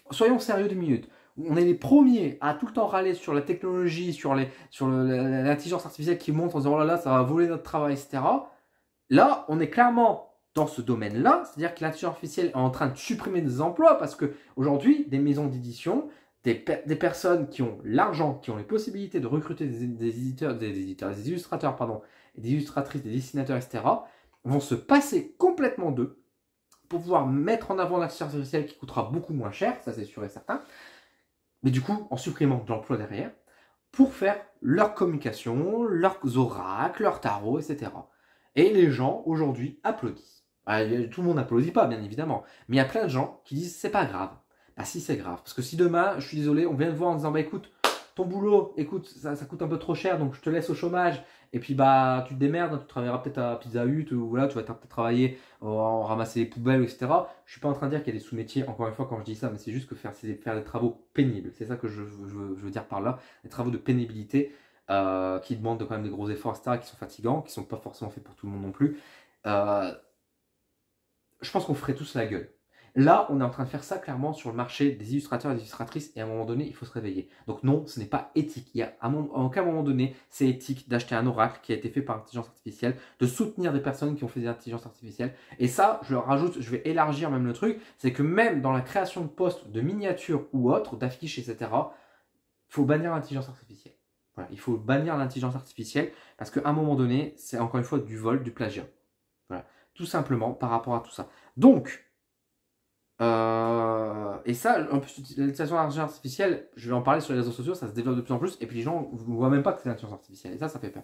Soyons sérieux 2 minutes. On est les premiers à tout le temps râler sur la technologie, sur l'intelligence artificielle qui monte en disant oh là là, ça va voler notre travail, etc. Là, on est clairement dans ce domaine-là, c'est-à-dire que l'intelligence artificielle est en train de supprimer des emplois parce qu'aujourd'hui, des maisons d'édition, des personnes qui ont l'argent, qui ont les possibilités de recruter des illustrateurs, pardon, et des illustratrices, des dessinateurs, etc., vont se passer complètement d'eux pour pouvoir mettre en avant l'intelligence artificielle qui coûtera beaucoup moins cher, ça c'est sûr et certain, mais du coup en supprimant de l'emploi derrière, pour faire leur communication, leurs oracles, leurs tarots, etc. Et les gens aujourd'hui applaudissent. Tout le monde n'applaudit pas, bien évidemment, mais il y a plein de gens qui disent c'est pas grave. Bah si, c'est grave, parce que si demain, je suis désolé, on vient te voir en disant bah écoute, ton boulot, écoute, ça coûte un peu trop cher, donc je te laisse au chômage, et puis bah tu te démerdes, tu travailleras peut-être à Pizza Hut, ou voilà, tu vas peut-être travailler en ramasser les poubelles, etc. Je suis pas en train de dire qu'il y a des sous-métiers, encore une fois quand je dis ça, mais c'est juste que faire des travaux pénibles, c'est ça que je veux dire par là, des travaux de pénibilité, qui demandent quand même des gros efforts, etc., qui sont fatigants, qui sont pas forcément faits pour tout le monde non plus. Je pense qu'on ferait tous la gueule. Là, on est en train de faire ça clairement sur le marché des illustrateurs et des illustratrices, et à un moment donné, il faut se réveiller. Donc non, ce n'est pas éthique. En aucun moment donné, c'est éthique d'acheter un oracle qui a été fait par intelligence artificielle, de soutenir des personnes qui ont fait des intelligences artificielles. Et ça, je rajoute, je vais élargir même le truc, c'est que même dans la création de postes, de miniatures ou autres, d'affiches, etc., il faut bannir l'intelligence artificielle. Voilà, il faut bannir l'intelligence artificielle, parce qu'à un moment donné, c'est encore une fois du vol, du plagiat. Voilà, tout simplement par rapport à tout ça. Donc, et ça, en plus, l'utilisation de l'intelligence artificielle, je vais en parler sur les réseaux sociaux, ça se développe de plus en plus, et puis les gens ne voient même pas que c'est l'intelligence artificielle, et ça fait peur.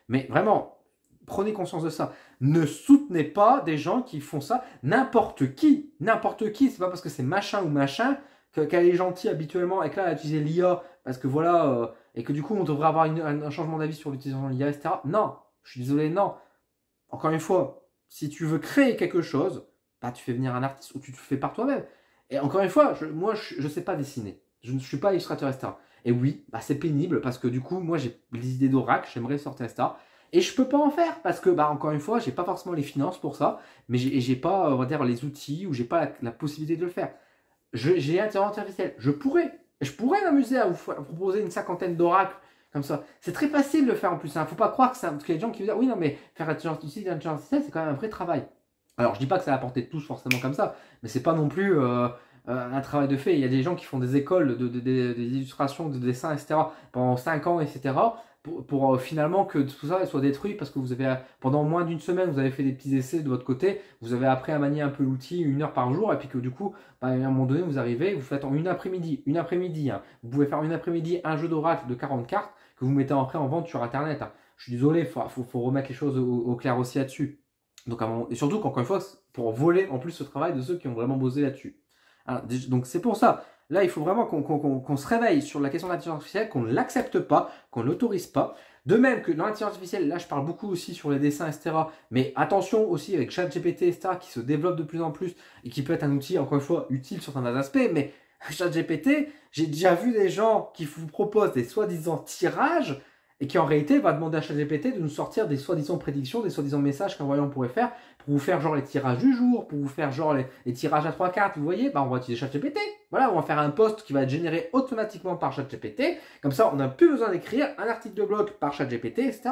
Mais vraiment, prenez conscience de ça. Ne soutenez pas des gens qui font ça, n'importe qui, c'est pas parce que c'est machin ou machin qu'elle est gentille habituellement, et que là, elle a utilisé l'IA, parce que voilà, et que du coup, on devrait avoir un changement d'avis sur l'utilisation de l'IA, etc. Non, je suis désolé, non. Encore une fois, si tu veux créer quelque chose, bah, tu fais venir un artiste ou tu te fais par toi-même. Et encore une fois, moi, je ne sais pas dessiner. Je ne suis pas illustrateur, etc. Et oui, bah, c'est pénible parce que du coup, moi, j'ai des idées d'oracle, j'aimerais sortir, etc. Et je peux pas en faire parce que, bah, encore une fois, j'ai pas forcément les finances pour ça, mais j'ai pas, on va dire, les outils ou j'ai pas la possibilité de le faire. J'ai intelligence artificielle. Je pourrais m'amuser à vous proposer une cinquantaine d'oracles comme ça. C'est très facile de le faire en plus. Hein. Faut pas croire que c'est parce qu'il y a des gens qui vont dire oui, non, mais faire l'intelligence artificielle, c'est quand même un vrai travail. Alors, je dis pas que ça va apporter tous forcément comme ça, mais c'est pas non plus un travail de fait. Il y a des gens qui font des écoles des illustrations, de dessin, etc. pendant 5 ans, etc. pour finalement que tout ça soit détruit parce que vous avez, pendant moins d'une semaine, vous avez fait des petits essais de votre côté, vous avez appris à manier un peu l'outil 1 heure par jour, et puis que du coup, bah, à un moment donné, vous arrivez, vous faites en une après-midi, hein. Vous pouvez faire une après-midi un jeu d'oracle de 40 cartes que vous mettez après en vente sur Internet. Hein. Je suis désolé, faut remettre les choses au clair aussi là-dessus. Donc, et surtout qu'encore une fois, pour voler en plus ce travail de ceux qui ont vraiment bossé là-dessus. Donc c'est pour ça. Là, il faut vraiment qu'on se réveille sur la question de l'intelligence artificielle, qu'on ne l'accepte pas, qu'on ne l'autorise pas. De même que dans l'intelligence artificielle, là je parle beaucoup aussi sur les dessins, etc. Mais attention aussi avec ChatGPT, etc. qui se développe de plus en plus et qui peut être un outil, encore une fois, utile sur certains aspects. Mais ChatGPT, j'ai déjà vu des gens qui vous proposent des soi-disant tirages et qui en réalité va demander à ChatGPT de nous sortir des soi-disant prédictions, des soi-disant messages qu'un voyant pourrait faire pour vous faire genre les tirages du jour, pour vous faire genre les tirages à 3 cartes, vous voyez, bah on va utiliser ChatGPT. Voilà, on va faire un post qui va être généré automatiquement par ChatGPT. Comme ça, on n'a plus besoin d'écrire un article de blog par ChatGPT, etc.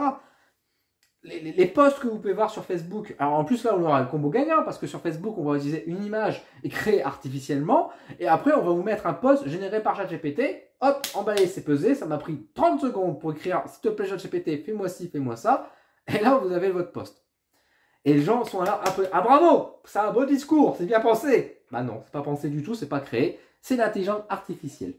Les posts que vous pouvez voir sur Facebook, alors en plus là on aura le combo gagnant parce que sur Facebook on va utiliser une image et créée artificiellement et après on va vous mettre un post généré par ChatGPT, hop, emballé, c'est pesé, ça m'a pris 30 secondes pour écrire s'il te plaît ChatGPT, fais-moi ci, fais-moi ça, et là vous avez votre post. Et les gens sont là un peu, ah bravo, c'est un beau discours, c'est bien pensé. Bah non, c'est pas pensé du tout, c'est pas créé, c'est l'intelligence artificielle.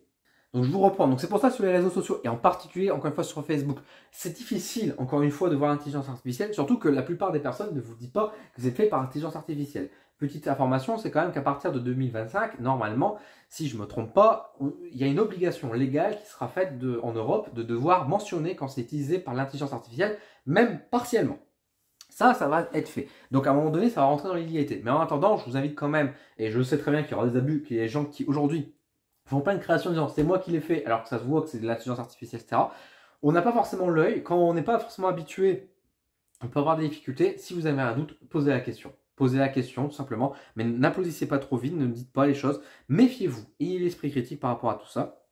Donc je vous reprends, donc c'est pour ça sur les réseaux sociaux, et en particulier, encore une fois sur Facebook, c'est difficile, encore une fois, de voir l'intelligence artificielle, surtout que la plupart des personnes ne vous disent pas que c'est fait par intelligence artificielle. Petite information, c'est quand même qu'à partir de 2025, normalement, si je ne me trompe pas, il y a une obligation légale qui sera faite en Europe de devoir mentionner quand c'est utilisé par l'intelligence artificielle, même partiellement. Ça va être fait. Donc à un moment donné, ça va rentrer dans l'illégalité. Mais en attendant, je vous invite quand même, et je sais très bien qu'il y aura des abus, qu'il y a des gens qui aujourd'hui font pas une création en disant c'est moi qui l'ai fait alors que ça se voit que c'est de l'intelligence artificielle, etc. On n'a pas forcément l'œil, quand on n'est pas forcément habitué, on peut avoir des difficultés. Si vous avez un doute, posez la question. Posez la question tout simplement, mais n'applaudissez pas trop vite, ne dites pas les choses. Méfiez-vous, ayez l'esprit critique par rapport à tout ça.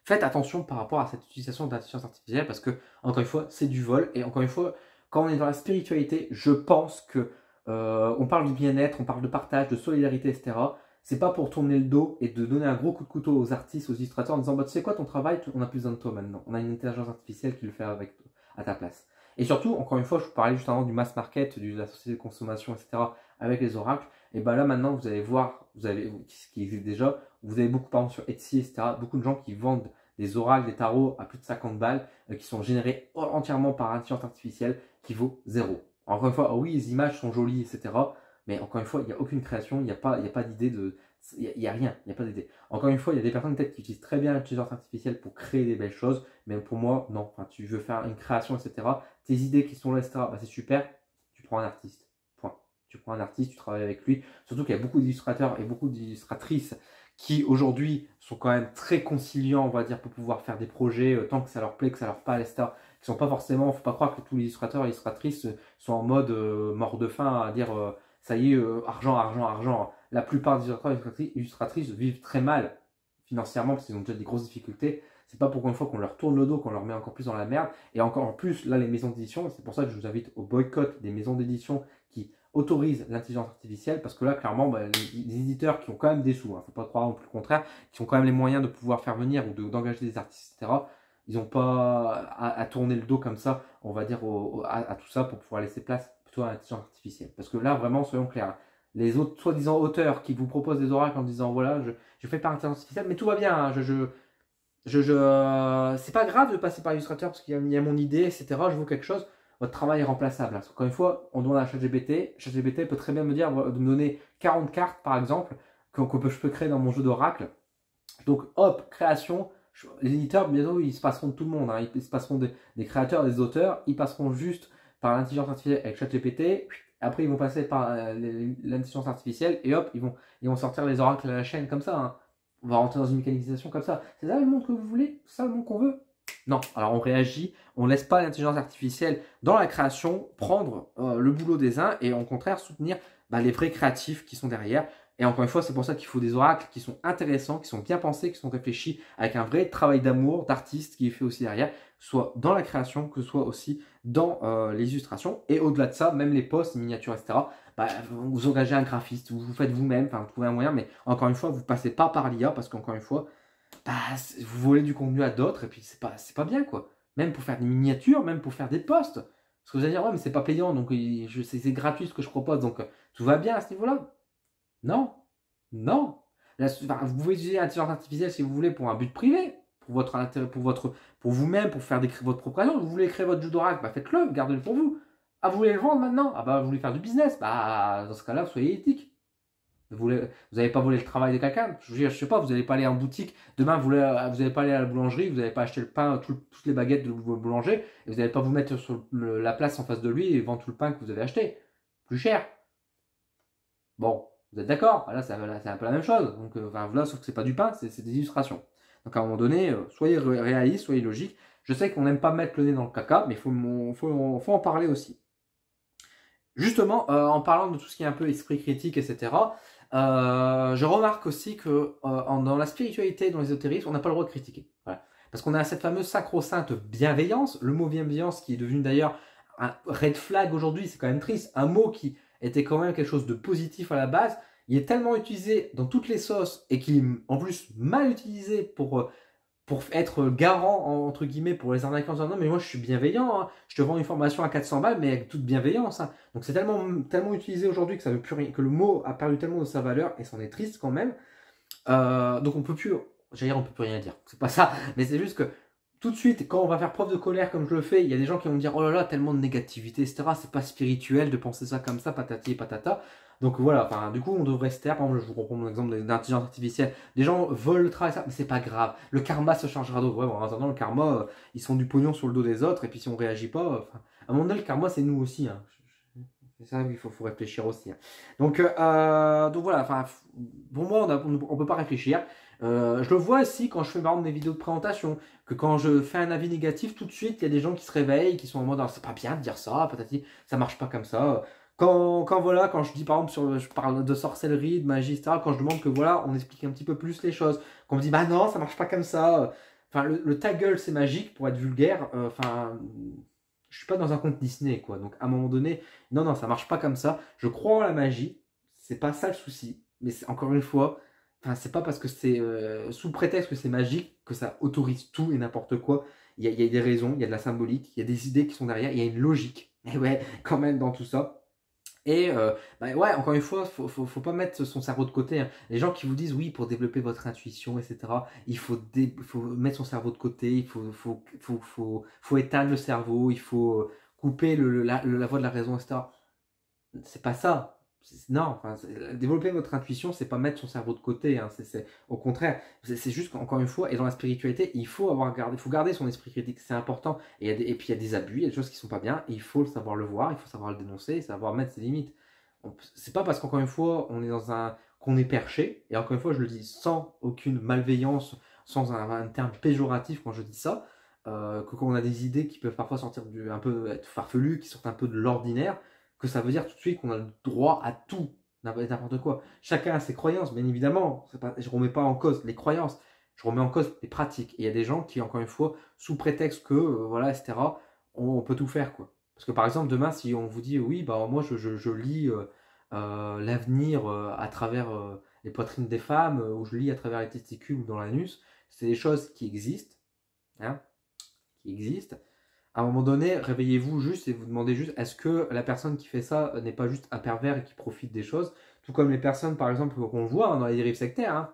Faites attention par rapport à cette utilisation d'intelligence artificielle parce que, encore une fois, c'est du vol. Et encore une fois, quand on est dans la spiritualité, je pense que on parle du bien-être, on parle de partage, de solidarité, etc. c'est pas pour tourner le dos et de donner un gros coup de couteau aux artistes, aux illustrateurs en disant bah, tu sais quoi, ton travail, on a plus besoin de toi maintenant. On a une intelligence artificielle qui le fait avec toi, à ta place. Et surtout, encore une fois, je vous parlais juste avant du mass market, de la société de consommation, etc. avec les oracles. Et bah là maintenant, vous allez voir, ce qui existe déjà, vous avez beaucoup par exemple sur Etsy, etc. Beaucoup de gens qui vendent des oracles, des tarots à plus de 50 balles, qui sont générés entièrement par intelligence artificielle, qui vaut zéro. Encore une fois, oui, les images sont jolies, etc. Mais encore une fois, il n'y a aucune création, il n'y a pas d'idée de. Il n'y a rien, il n'y a pas d'idée. Encore une fois, il y a des personnes peut-être qui utilisent très bien l'intelligence artificielle pour créer des belles choses, mais pour moi, non. Enfin, tu veux faire une création, etc. Tes idées qui sont là, etc., bah, c'est super, tu prends un artiste. Point. Tu prends un artiste, tu travailles avec lui. Surtout qu'il y a beaucoup d'illustrateurs et beaucoup d'illustratrices qui aujourd'hui sont quand même très conciliants, on va dire, pour pouvoir faire des projets tant que ça leur plaît, que ça leur parle, etc. Qui sont pas forcément, faut pas croire que tous les illustrateurs et illustratrices sont en mode mort de faim à dire ça y est, argent, argent, argent. La plupart des illustrateurs et illustratrices vivent très mal financièrement parce qu'ils ont déjà des grosses difficultés. C'est pas pour une fois qu'on leur tourne le dos, qu'on leur met encore plus dans la merde. Et encore plus, là, les maisons d'édition, c'est pour ça que je vous invite au boycott des maisons d'édition qui autorisent l'intelligence artificielle, parce que là, clairement, bah, les éditeurs qui ont quand même des sous, faut pas croire non plus le contraire, qui ont quand même les moyens de pouvoir faire venir ou d'engager des artistes, etc., ils n'ont pas à tourner le dos comme ça, on va dire, à tout ça pour pouvoir laisser place plutôt à l'intelligence artificielle. Parce que là, vraiment, soyons clairs, les autres soi-disant auteurs qui vous proposent des oracles en disant voilà, je fais par intelligence artificielle, mais tout va bien, hein, c'est pas grave de passer par illustrateur parce qu'il y a mon idée, etc. Je veux quelque chose. Votre travail est remplaçable. Parce qu'encore une fois, on demande à ChatGPT. ChatGPT peut très bien me dire de me donner 40 cartes, par exemple, que je peux créer dans mon jeu d'oracle. Donc, hop, création. Les éditeurs, bientôt, ils se passeront de tout le monde. Hein. Ils se passeront des créateurs, des auteurs. Ils passeront juste par l'intelligence artificielle avec ChatGPT. Après, ils vont passer par l'intelligence artificielle. Et hop, ils vont sortir les oracles à la chaîne comme ça. Hein. On va rentrer dans une mécanisation comme ça. C'est ça le monde que vous voulez? C'est ça le monde qu'on veut? Non. Alors on réagit, on ne laisse pas l'intelligence artificielle dans la création prendre le boulot des uns et au contraire soutenir les vrais créatifs qui sont derrière. Et encore une fois, c'est pour ça qu'il faut des oracles qui sont intéressants, qui sont bien pensés, qui sont réfléchis, avec un vrai travail d'amour, d'artiste qui est fait aussi derrière, soit dans la création, que ce soit aussi dans les illustrations. Et au-delà de ça, même les posts, les miniatures, etc., vous engagez un graphiste, vous faites vous-même, enfin vous trouvez un moyen, mais encore une fois, vous ne passez pas par l'IA parce qu'encore une fois, vous volez du contenu à d'autres et puis c'est pas bien quoi. Même pour faire des miniatures, même pour faire des posts. Parce que vous allez dire, ouais, mais c'est pas payant, donc c'est gratuit ce que je propose, donc tout va bien à ce niveau-là. Non, non. Vous pouvez utiliser l'intelligence artificielle si vous voulez pour un but privé, pour votre intérêt, pour vous-même, pour faire votre propre agence. Vous voulez créer votre jeu d'oracle, faites-le, gardez-le pour vous. Ah, vous voulez le vendre maintenant? Ah bah vous voulez faire du business? Dans ce cas-là, soyez éthique. Vous n'allez pas voler le travail de quelqu'un. Je sais pas, vous n'allez pas aller en boutique. Demain, vous n'allez pas aller à la boulangerie, vous n'allez pas acheter le pain, toutes les baguettes de votre boulanger, et vous n'allez pas vous mettre sur la place en face de lui et vendre tout le pain que vous avez acheté. Plus cher. Bon, vous êtes d'accord? Là, c'est un peu la même chose. Donc, voilà, sauf que c'est pas du pain, c'est des illustrations. Donc, à un moment donné, soyez réaliste, soyez logique. Je sais qu'on n'aime pas mettre le nez dans le caca, mais il faut en parler aussi. Justement, en parlant de tout ce qui est un peu esprit critique, etc., je remarque aussi que dans la spiritualité, dans l'ésotérisme, on n'a pas le droit de critiquer. Voilà. Parce qu'on a cette fameuse sacro-sainte bienveillance, le mot bienveillance qui est devenu d'ailleurs un red flag aujourd'hui, c'est quand même triste, un mot qui était quand même quelque chose de positif à la base, il est tellement utilisé dans toutes les sauces et qu'il est en plus mal utilisé pour être garant, entre guillemets, pour les arnaqueurs en disant non, mais moi je suis bienveillant, hein. Je te vends une formation à 400 balles, mais avec toute bienveillance. Hein. Donc c'est tellement utilisé aujourd'hui que ça veut plus rien, que le mot a perdu tellement de sa valeur et c'en est triste quand même. Donc on peut plus rien dire. C'est pas ça, mais c'est juste que tout de suite, quand on va faire preuve de colère comme je le fais, il y a des gens qui vont me dire oh là là, tellement de négativité, etc. C'est pas spirituel de penser ça comme ça, patati et patata. Donc voilà, du coup, on devrait se taire. Par exemple, je vous reprends mon exemple d'intelligence artificielle. Des gens veulent le travail, ça, mais c'est pas grave. Le karma se chargera d'autres. Ouais, bon, en attendant, le karma, ils se font du pognon sur le dos des autres, et puis si on réagit pas, à un moment donné, le karma, c'est nous aussi. Hein. C'est ça qu'il faut réfléchir aussi. Hein. Donc voilà, pour moi, on peut pas réfléchir. Je le vois aussi quand je fais par exemple des vidéos de présentation, que quand je fais un avis négatif, tout de suite, il y a des gens qui se réveillent, qui sont en mode, c'est pas bien de dire ça, patati, ça marche pas comme ça. Quand je dis par exemple, je parle de sorcellerie, de magie, etc., quand je demande que voilà, on explique un petit peu plus les choses, qu'on me dit, bah non, ça marche pas comme ça. Le ta gueule, c'est magique, pour être vulgaire, je suis pas dans un conte Disney, quoi. Donc, à un moment donné, non, ça marche pas comme ça. Je crois en la magie, c'est pas ça le souci. Mais encore une fois, Enfin, c'est pas parce que c'est sous prétexte que c'est magique que ça autorise tout et n'importe quoi. Il y a des raisons, il y a de la symbolique, il y a des idées qui sont derrière, il y a une logique. Et ouais, quand même dans tout ça. Et bah ouais, encore une fois, faut pas mettre son cerveau de côté, hein. Les gens qui vous disent oui, pour développer votre intuition, etc., faut mettre son cerveau de côté, faut éteindre le cerveau, il faut couper la voie de la raison, etc. C'est pas ça. Non, enfin, développer votre intuition, c'est pas mettre son cerveau de côté, hein. Au contraire, c'est juste qu'encore une fois, et dans la spiritualité, faut garder son esprit critique, c'est important. Et puis il y a des abus, il y a des choses qui sont pas bien, et il faut savoir le voir, il faut savoir le dénoncer, savoir mettre ses limites. C'est pas parce qu'encore une fois, qu'on est perché, et encore une fois, je le dis sans aucune malveillance, sans un terme péjoratif quand je dis ça, que quand on a des idées qui peuvent parfois sortir un peu être farfelues, qui sortent un peu de l'ordinaire, que ça veut dire tout de suite qu'on a le droit à tout, n'importe quoi. Chacun a ses croyances, bien évidemment. Je ne remets pas en cause les croyances, je remets en cause les pratiques. Et il y a des gens qui, encore une fois, sous prétexte que, voilà, etc., on peut tout faire, quoi. Parce que par exemple, demain, si on vous dit, oui, bah moi, je lis l'avenir à travers les poitrines des femmes, ou je lis à travers les testicules ou dans l'anus, c'est des choses qui existent, hein, qui existent. À un moment donné, réveillez-vous juste et vous demandez juste est-ce que la personne qui fait ça n'est pas juste un pervers et qui profite des choses. Tout comme les personnes, par exemple, qu'on voit dans les dérives sectaires, hein.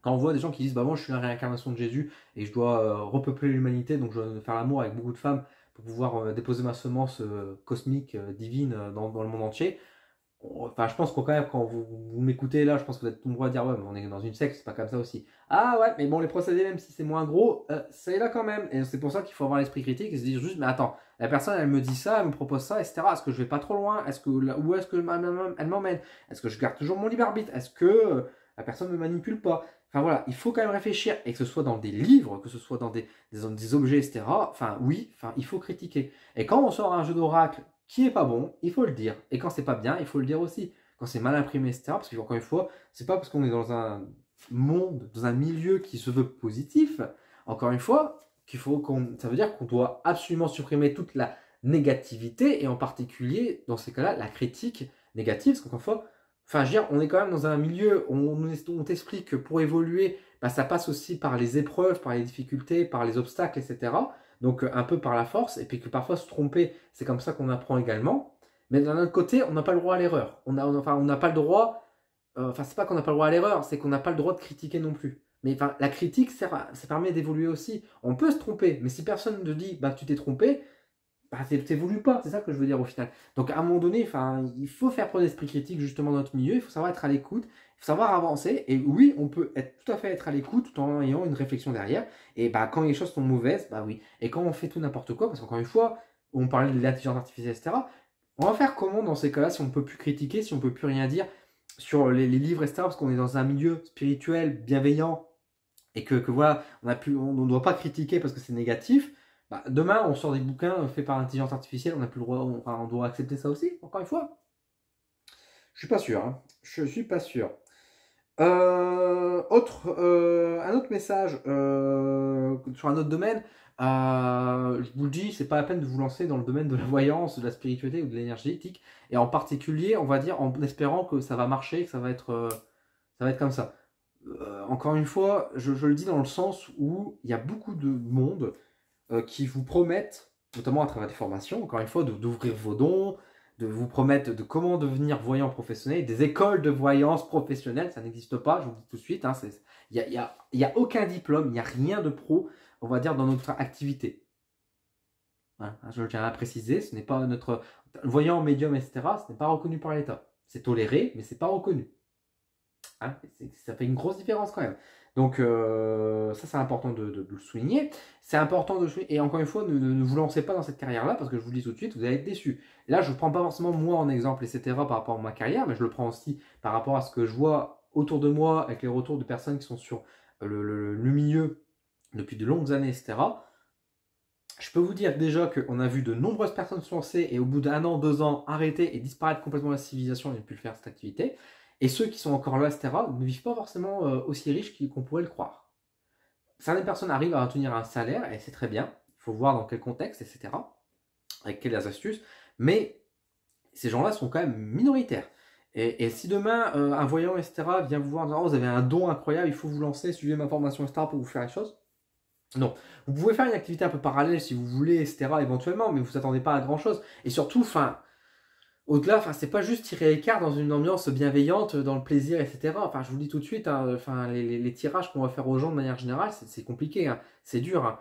Quand on voit des gens qui disent bah moi je suis la réincarnation de Jésus et je dois repeupler l'humanité, donc je dois faire l'amour avec beaucoup de femmes pour pouvoir déposer ma semence cosmique, divine dans le monde entier. Enfin, je pense qu'au quand même, quand vous m'écoutez là, je pense que vous êtes nombreux à dire ouais, mais on est dans une secte, c'est pas comme ça aussi. Ah ouais, mais bon, les procédés, même si c'est moins gros, ça est là quand même. Et c'est pour ça qu'il faut avoir l'esprit critique et se dire juste, mais attends, la personne, elle me dit ça, elle me propose ça, etc. Est-ce que je vais pas trop loin? Où est-ce que elle m'emmène? Est-ce que je garde toujours mon libre arbitre? Est-ce que la personne me manipule pas? Enfin voilà, il faut quand même réfléchir, et que ce soit dans des livres, que ce soit dans des objets, etc. Enfin oui, enfin, il faut critiquer. Et quand on sort un jeu d'oracle qui est pas bon, il faut le dire. Et quand c'est pas bien, il faut le dire aussi. Quand c'est mal imprimé, etc. Parce qu'encore une fois, c'est pas parce qu'on est dans un monde, dans un milieu qui se veut positif, encore une fois, ça veut dire qu'on doit absolument supprimer toute la négativité, et en particulier, dans ces cas-là, la critique négative, parce qu'encore une fois, enfin, je veux dire, on est quand même dans un milieu où on t'explique que pour évoluer, bah, ça passe aussi par les épreuves, par les difficultés, par les obstacles, etc. Donc un peu par la force, et puis que parfois se tromper, c'est comme ça qu'on apprend également. Mais d'un autre côté, on n'a pas le droit à l'erreur. On n'a pas le droit, enfin c'est pas qu'on n'a pas le droit à l'erreur, c'est qu'on n'a pas le droit de critiquer non plus. Mais enfin, la critique, ça permet d'évoluer aussi. On peut se tromper, mais si personne ne te dit bah tu t'es trompé, bah, c'est voulu pas, c'est ça que je veux dire au final. Donc à un moment donné, enfin, il faut faire preuve d'esprit critique justement dans notre milieu, il faut savoir être à l'écoute, il faut savoir avancer, et oui, on peut tout à fait être à l'écoute tout en ayant une réflexion derrière, et bah quand les choses sont mauvaises, bah oui, et quand on fait tout n'importe quoi, parce qu'encore une fois, on parlait de l'intelligence artificielle, etc., on va faire comment dans ces cas-là si on ne peut plus critiquer, si on ne peut plus rien dire sur les livres, etc., parce qu'on est dans un milieu spirituel, bienveillant, et que voilà, on ne doit pas critiquer parce que c'est négatif. Bah, demain, on sort des bouquins faits par l'intelligence artificielle, on n'a plus le droit, on doit accepter ça aussi, encore une fois. Je suis pas sûr, hein. Je suis pas sûr. Un autre message sur un autre domaine. Je vous le dis, c'est pas la peine de vous lancer dans le domaine de la voyance, de la spiritualité ou de l'énergétique, et en particulier, on va dire, en espérant que ça va marcher, que ça va être comme ça. Encore une fois, je le dis dans le sens où il y a beaucoup de monde qui vous promettent, notamment à travers des formations, encore une fois, d'ouvrir vos dons, de vous promettre de comment devenir voyant professionnel, des écoles de voyance professionnelle, ça n'existe pas, je vous le dis tout de suite, hein, il y a aucun diplôme, il n'y a rien de pro, on va dire, dans notre activité. Hein, je tiens à préciser, ce n'est pas notre voyant, médium, etc., ce n'est pas reconnu par l'État. C'est toléré, mais ce n'est pas reconnu. Hein, ça fait une grosse différence quand même. Donc ça c'est important de le souligner. C'est important de souligner. Et encore une fois, ne vous lancez pas dans cette carrière-là parce que je vous le dis tout de suite, vous allez être déçus. Là, je ne prends pas forcément moi en exemple, etc. par rapport à ma carrière, mais je le prends aussi par rapport à ce que je vois autour de moi avec les retours de personnes qui sont sur le milieu depuis de longues années, etc. Je peux vous dire déjà qu'on a vu de nombreuses personnes se lancer et au bout d'un an, 2 ans, arrêter et disparaître complètement de la civilisation et ne plus faire cette activité. Et ceux qui sont encore là, etc., ne vivent pas forcément aussi riches qu'on pourrait le croire. Certaines personnes arrivent à obtenir un salaire, et c'est très bien. Il faut voir dans quel contexte, etc., avec quelles astuces. Mais ces gens-là sont quand même minoritaires. Et si demain, un voyant, etc., vient vous voir en disant, oh, vous avez un don incroyable, il faut vous lancer, suivez ma formation, etc., pour vous faire les choses. Non. Vous pouvez faire une activité un peu parallèle si vous voulez, etc., éventuellement, mais vous attendez pas à grand chose. Et surtout, enfin, au-delà, enfin, c'est pas juste tirer écart dans une ambiance bienveillante, dans le plaisir, etc. Enfin, je vous le dis tout de suite, hein, enfin, les tirages qu'on va faire aux gens de manière générale, c'est compliqué, hein, c'est dur. Hein.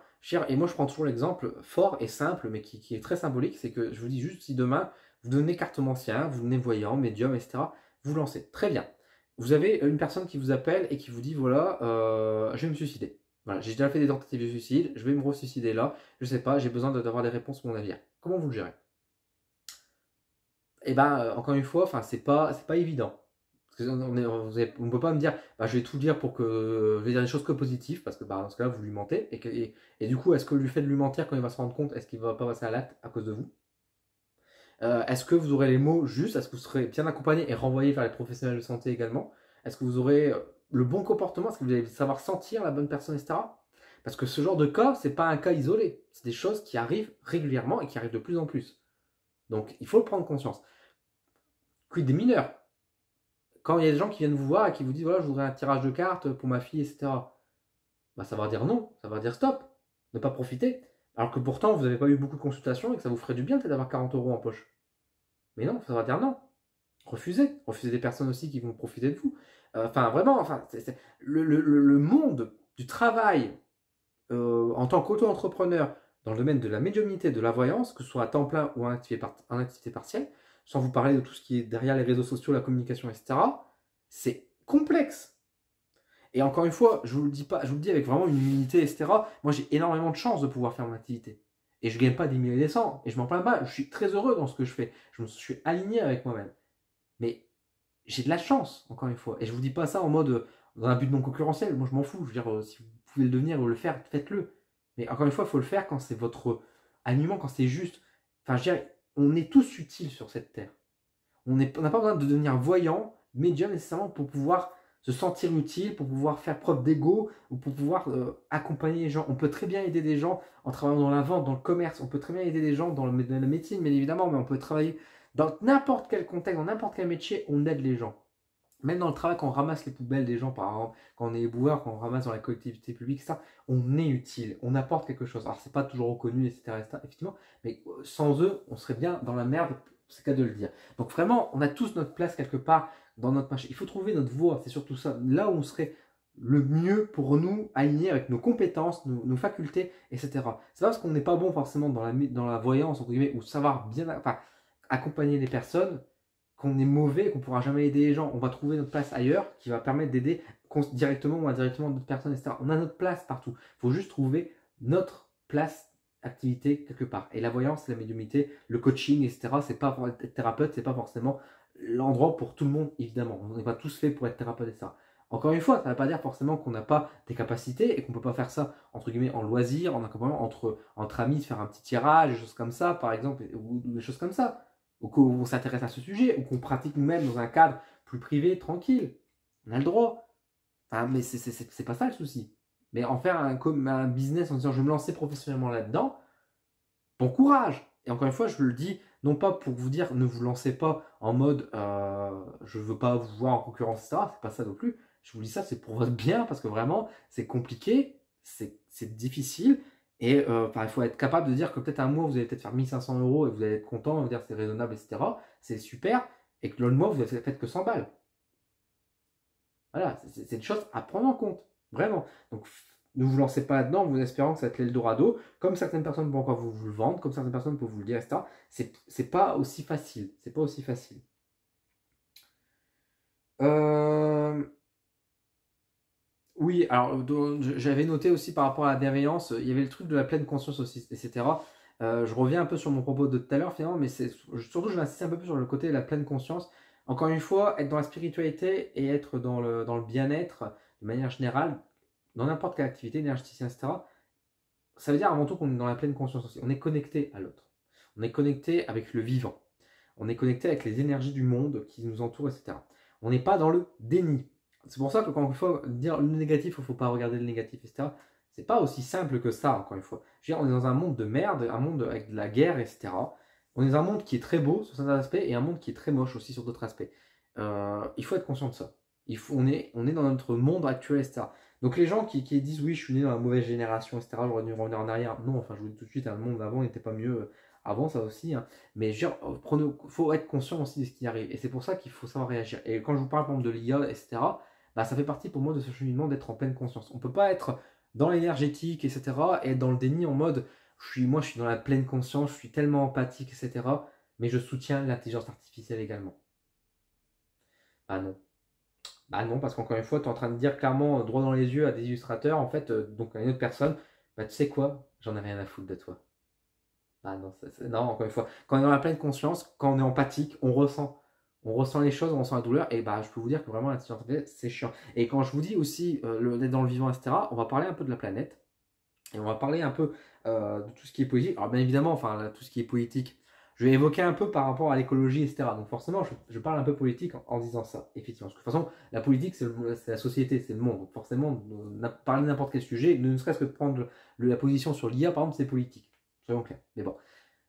Et moi, je prends toujours l'exemple fort et simple, mais qui est très symbolique, c'est que je vous dis juste si demain, vous donnez cartomancien, vous donnez voyant, médium, etc., vous lancez. Très bien. Vous avez une personne qui vous appelle et qui vous dit, voilà, je vais me suicider. Voilà, j'ai déjà fait des tentatives de suicide, je vais me re-suicider là, je sais pas, j'ai besoin d'avoir des réponses sur mon navire. Comment vous le gérez? Et ben, encore une fois, enfin, c'est pas évident. Parce que on ne peut pas me dire, bah, je vais tout dire pour que, je vais dire des choses que positives, parce que bah, dans ce cas-là, vous lui mentez. Et du coup, est-ce que le fait de lui mentir, quand il va se rendre compte, est-ce qu'il va pas passer à l'acte à cause de vous? Est-ce que vous aurez les mots justes? Est-ce que vous serez bien accompagné et renvoyé vers les professionnels de santé également? Est-ce que vous aurez le bon comportement? Est-ce que vous allez savoir sentir la bonne personne, etc. Parce que ce genre de cas, c'est pas un cas isolé. C'est des choses qui arrivent régulièrement et qui arrivent de plus en plus. Donc, il faut le prendre conscience. Quid des mineurs? Quand il y a des gens qui viennent vous voir et qui vous disent, voilà, je voudrais un tirage de cartes pour ma fille, etc. Bah, ça va dire non, ça va dire stop, ne pas profiter. Alors que pourtant, vous n'avez pas eu beaucoup de consultations et que ça vous ferait du bien peut-être d'avoir 40 euros en poche. Mais non, ça va dire non. Refusez. Refusez des personnes aussi qui vont profiter de vous. Enfin, vraiment, enfin, le monde du travail en tant qu'auto-entrepreneur dans le domaine de la médiumnité, de la voyance, que ce soit à temps plein ou en activité partielle, sans vous parler de tout ce qui est derrière les réseaux sociaux, la communication, etc., c'est complexe. Et encore une fois, je vous le dis pas, je vous le dis avec vraiment une humilité, etc. Moi, j'ai énormément de chance de pouvoir faire mon activité. Et je gagne pas des milliers et des cents. Et je m'en plains pas. Je suis très heureux dans ce que je fais. Je me suis aligné avec moi-même. Mais j'ai de la chance, encore une fois. Et je vous dis pas ça en mode dans un but non concurrentiel. Moi, je m'en fous. Je veux dire, si vous pouvez le devenir ou le faire, faites-le. Mais encore une fois, il faut le faire quand c'est votre alignement, quand c'est juste. Enfin, je dirais, on est tous utiles sur cette terre. On n'a pas besoin de devenir voyant, médium nécessairement pour pouvoir se sentir utile, pour pouvoir faire preuve d'ego ou pour pouvoir accompagner les gens. On peut très bien aider des gens en travaillant dans la vente, dans le commerce. On peut très bien aider des gens dans la médecine, bien évidemment, mais on peut travailler dans n'importe quel contexte, dans n'importe quel métier, on aide les gens. Même dans le travail, quand on ramasse les poubelles des gens, par exemple, quand on est éboueur, quand on ramasse dans la collectivité publique, ça, on est utile, on apporte quelque chose. Alors, c'est pas toujours reconnu, etc., effectivement, mais sans eux, on serait bien dans la merde, c'est qu'à de le dire. Donc, vraiment, on a tous notre place quelque part dans notre marché. Il faut trouver notre voie, c'est surtout ça. Là où on serait le mieux pour nous, aligner avec nos compétences, nos facultés, etc. C'est pas parce qu'on n'est pas bon forcément dans la voyance, entre guillemets, ou savoir bien accompagner les personnes, qu'on est mauvais et qu'on ne pourra jamais aider les gens. On va trouver notre place ailleurs qui va permettre d'aider directement ou indirectement d'autres personnes, etc. On a notre place partout. Il faut juste trouver notre place, activité quelque part. Et la voyance, la médiumnité, le coaching, etc. C'est pas pour être thérapeute, c'est pas forcément l'endroit pour tout le monde, évidemment. On n'est pas tous faits pour être thérapeute, etc. Encore une fois, ça ne veut pas dire forcément qu'on n'a pas des capacités et qu'on ne peut pas faire ça entre guillemets en loisir, en accompagnement, entre amis, faire un petit tirage, des choses comme ça, par exemple, ou des choses comme ça ou qu'on s'intéresse à ce sujet, ou qu'on pratique nous-mêmes dans un cadre plus privé, tranquille. On a le droit. Enfin, mais c'est pas ça le souci. Mais en faire un business en disant je vais me lancer professionnellement là-dedans, bon courage. Et encore une fois, je le dis, non pas pour vous dire ne vous lancez pas en mode je veux pas vous voir en concurrence, etc. C'est pas ça non plus. Je vous dis ça, c'est pour votre bien, parce que vraiment, c'est compliqué, c'est difficile. Et il faut être capable de dire que peut-être un mois, vous allez peut-être faire 1500 euros et vous allez être content, vous dire c'est raisonnable, etc. C'est super. Et que l'autre mois, vous n'avez fait que 100 balles. Voilà, c'est une chose à prendre en compte. Vraiment. Donc, ne vous lancez pas là-dedans en vous espérant que ça va être l'Eldorado. Comme certaines personnes vont encore vous le vendre, comme certaines personnes peuvent vous le dire, etc. C'est pas aussi facile. C'est pas aussi facile. Oui, alors j'avais noté aussi par rapport à la bienveillance, il y avait le truc de la pleine conscience aussi, etc. Je reviens un peu sur mon propos de tout à l'heure finalement, mais surtout je vais insister un peu plus sur le côté de la pleine conscience. Encore une fois, être dans la spiritualité et être dans le bien-être de manière générale, dans n'importe quelle activité, énergéticien, etc. Ça veut dire avant tout qu'on est dans la pleine conscience aussi. On est connecté à l'autre. On est connecté avec le vivant. On est connecté avec les énergies du monde qui nous entourent, etc. On n'est pas dans le déni. C'est pour ça que quand il faut dire le négatif, il ne faut pas regarder le négatif, etc. C'est pas aussi simple que ça, encore une fois. Je veux dire, on est dans un monde de merde, un monde avec de la guerre, etc. On est dans un monde qui est très beau sur certains aspects et un monde qui est très moche aussi sur d'autres aspects. il faut être conscient de ça. On est dans notre monde actuel, etc. Donc les gens qui disent oui, je suis né dans la mauvaise génération, etc., j'aurais dû revenir en arrière. Non, enfin, je vous dis tout de suite, le monde d'avant n'était pas mieux avant, ça aussi. Hein. Mais il faut être conscient aussi de ce qui arrive. Et c'est pour ça qu'il faut savoir réagir. Et quand je vous parle, par exemple, de l'IA, etc., bah, ça fait partie pour moi de ce cheminement d'être en pleine conscience. On ne peut pas être dans l'énergétique, etc., et être dans le déni en mode, moi, je suis dans la pleine conscience, je suis tellement empathique, etc., mais je soutiens l'intelligence artificielle également. Ah non. Bah non, parce qu'encore une fois, tu es en train de dire clairement, droit dans les yeux à des illustrateurs, en fait, donc à une autre personne, bah tu sais quoi, j'en ai rien à foutre de toi. Ah non, non, encore une fois, quand on est dans la pleine conscience, quand on est empathique, on ressent les choses, on ressent la douleur, et bah je peux vous dire que vraiment l'intelligence artificielle, c'est chiant. Et quand je vous dis aussi d'être dans le vivant, etc., on va parler un peu de la planète, et on va parler un peu de tout ce qui est politique. Alors bien évidemment, enfin là, tout ce qui est politique, je vais évoquer un peu par rapport à l'écologie, etc. Donc forcément, je parle un peu politique en disant ça, effectivement. Parce que de toute façon, la politique, c'est la société, c'est le monde. Donc forcément, parler de n'importe quel sujet, ne serait-ce que de prendre la position sur l'IA, par exemple, c'est politique. Soyons clairs. Mais bon.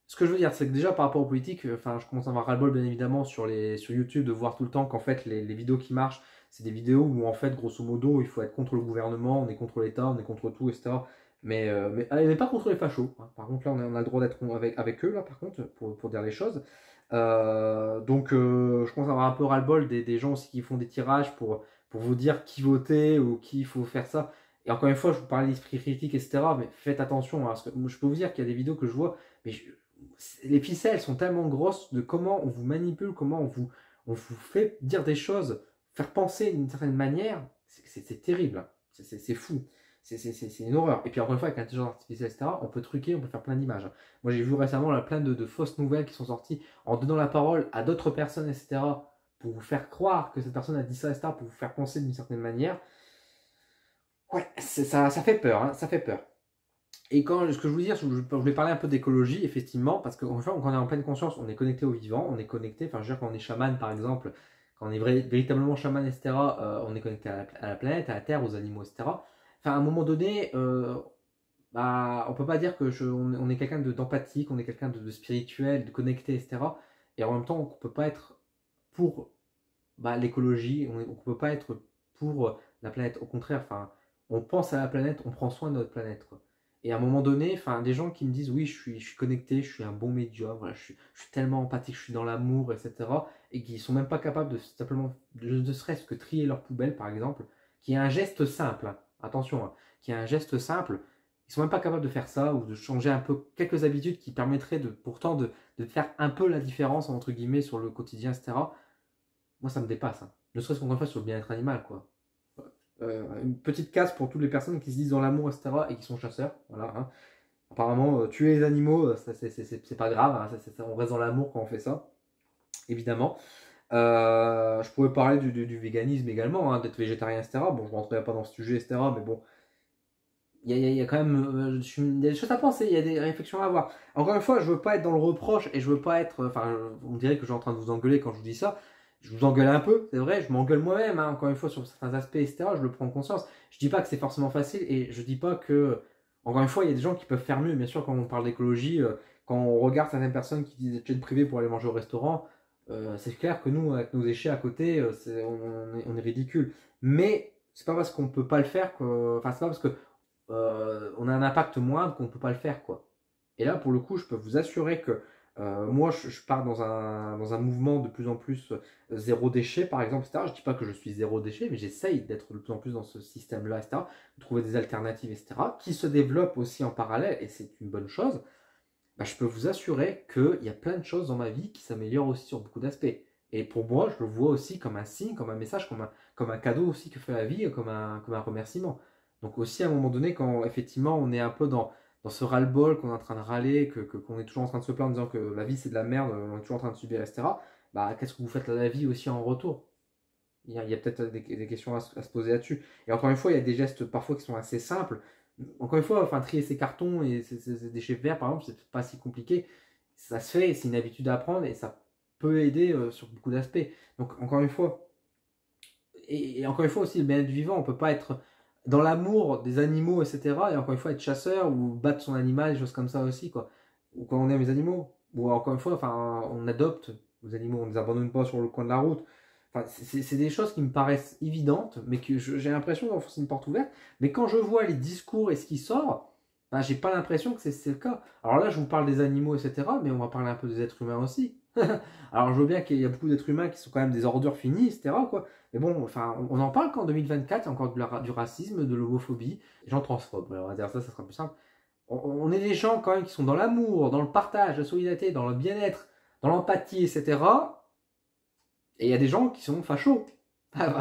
Ce que je veux dire, c'est que déjà par rapport aux politiques, enfin, je commence à avoir ras-le-bol, bien évidemment, sur YouTube, de voir tout le temps qu'en fait, les vidéos qui marchent, c'est des vidéos où, en fait, grosso modo, il faut être contre le gouvernement, on est contre l'État, on est contre tout, etc. Mais pas contre les fachos. Hein. Par contre, là, on a le droit d'être avec eux, là, par contre, pour dire les choses. Je commence à avoir un peu ras-le-bol des gens aussi qui font des tirages pour vous dire qui voter ou qui il faut faire ça. Et encore une fois, je vous parlais d'esprit critique, etc. Mais faites attention, hein, parce que je peux vous dire qu'il y a des vidéos que je vois, mais les ficelles sont tellement grosses de comment on vous manipule, comment on vous fait dire des choses, faire penser d'une certaine manière. C'est terrible, hein. C'est fou. C'est une horreur. Et puis encore une fois, avec l'intelligence artificielle, etc., on peut truquer, on peut faire plein d'images. Moi, j'ai vu récemment là, plein de fausses nouvelles qui sont sorties en donnant la parole à d'autres personnes, etc., pour vous faire croire que cette personne a dit ça, etc., pour vous faire penser d'une certaine manière. Ouais, ça fait peur, hein, ça fait peur. Et ce que je voulais dire, je voulais parler un peu d'écologie, effectivement, parce qu'en fait, quand on est en pleine conscience, on est connecté au vivant, on est connecté, enfin, je veux dire, quand on est chaman, par exemple, quand on est véritablement chaman, etc., on est connecté à la planète, à la terre, aux animaux, etc. Enfin, à un moment donné, bah, on peut pas dire on est quelqu'un d'empathique, on est quelqu'un de spirituel, de connecté, etc. Et en même temps, on peut pas être pour l'écologie, on peut pas être pour la planète. Au contraire, enfin, on pense à la planète, on prend soin de notre planète, quoi. Et à un moment donné, enfin, des gens qui me disent oui, je suis connecté, je suis un bon médium, voilà, je suis tellement empathique, je suis dans l'amour, etc. Et qui sont même pas capables de simplement, ne serait-ce que trier leur poubelle, par exemple, qui est un geste simple, hein, attention, hein, qui est un geste simple, ils sont même pas capables de faire ça ou de changer un peu quelques habitudes qui permettraient pourtant de faire un peu la différence, entre guillemets, sur le quotidien, etc. Moi, ça me dépasse. Hein. Ne serait-ce qu'encore une fois sur le bien-être animal, quoi. Une petite casse pour toutes les personnes qui se disent dans l'amour, etc. et qui sont chasseurs. Voilà. Hein. Apparemment, tuer les animaux, c'est pas grave. Hein. On reste dans l'amour quand on fait ça, évidemment. Je pourrais parler du véganisme également, hein, d'être végétarien, etc. Bon, je ne rentrerai pas dans ce sujet, etc. Mais bon, il y a quand même des choses à penser, il y a des réflexions à avoir. Encore une fois, je veux pas être dans le reproche et je veux pas être. Enfin, on dirait que je suis en train de vous engueuler quand je vous dis ça. Je vous engueule un peu, c'est vrai, je m'engueule moi-même, hein, encore une fois, sur certains aspects, etc. Je le prends en conscience. Je dis pas que c'est forcément facile et je dis pas que. Encore une fois, il y a des gens qui peuvent faire mieux, bien sûr, quand on parle d'écologie, quand on regarde certaines personnes qui disent jet privé pour aller manger au restaurant, c'est clair que nous, avec nos déchets à côté, on est ridicule. Mais c'est pas parce qu'on peut pas le faire que. Enfin, c'est pas parce que on a un impact moindre qu'on ne peut pas le faire, quoi. Et là, pour le coup, je peux vous assurer que moi, je pars dans un mouvement de plus en plus zéro déchet, par exemple, etc. Je ne dis pas que je suis zéro déchet, mais j'essaye d'être de plus en plus dans ce système-là, etc. De trouver des alternatives, etc. Qui se développent aussi en parallèle, et c'est une bonne chose. Bah, je peux vous assurer qu'il y a plein de choses dans ma vie qui s'améliorent aussi sur beaucoup d'aspects. Et pour moi, je le vois aussi comme un signe, comme un message, comme un cadeau aussi que fait la vie, comme un remerciement. Donc aussi à un moment donné, quand effectivement on est un peu dans ce ras-le-bol, qu'on est en train de râler, qu'on est toujours en train de se plaindre en disant que la vie c'est de la merde, on est toujours en train de subir, etc. Bah qu'est-ce que vous faites à la vie aussi en retour? Il y a peut-être des questions à se poser là-dessus. Et encore une fois, il y a des gestes parfois qui sont assez simples. Encore une fois, enfin, trier ses cartons et ses déchets verts, par exemple, c'est pas si compliqué. Ça se fait, c'est une habitude à apprendre et ça peut aider sur beaucoup d'aspects. Donc, encore une fois, et encore une fois aussi, le bien-être vivant, on peut pas être dans l'amour des animaux, etc. Et encore une fois, être chasseur ou battre son animal, des choses comme ça aussi, quoi. Ou quand on aime les animaux. Ou encore une fois, enfin, on adopte les animaux, on ne les abandonne pas sur le coin de la route. Enfin, c'est des choses qui me paraissent évidentes, mais que j'ai l'impression d'enfoncer une porte ouverte. Mais quand je vois les discours et ce qui sort, ben, j'ai pas l'impression que c'est le cas. Alors là, je vous parle des animaux, etc., mais on va parler un peu des êtres humains aussi. Alors je veux bien qu'il y a beaucoup d'êtres humains qui sont quand même des ordures finies, etc., quoi. Mais bon, enfin, on en parle qu'en 2024, il y a encore du racisme, de l'homophobie, des gens transphobe. On va dire ça, ça sera plus simple. On est des gens quand même qui sont dans l'amour, dans le partage, la solidarité, dans le bien-être, dans l'empathie, etc. Et il y a des gens qui sont fachos,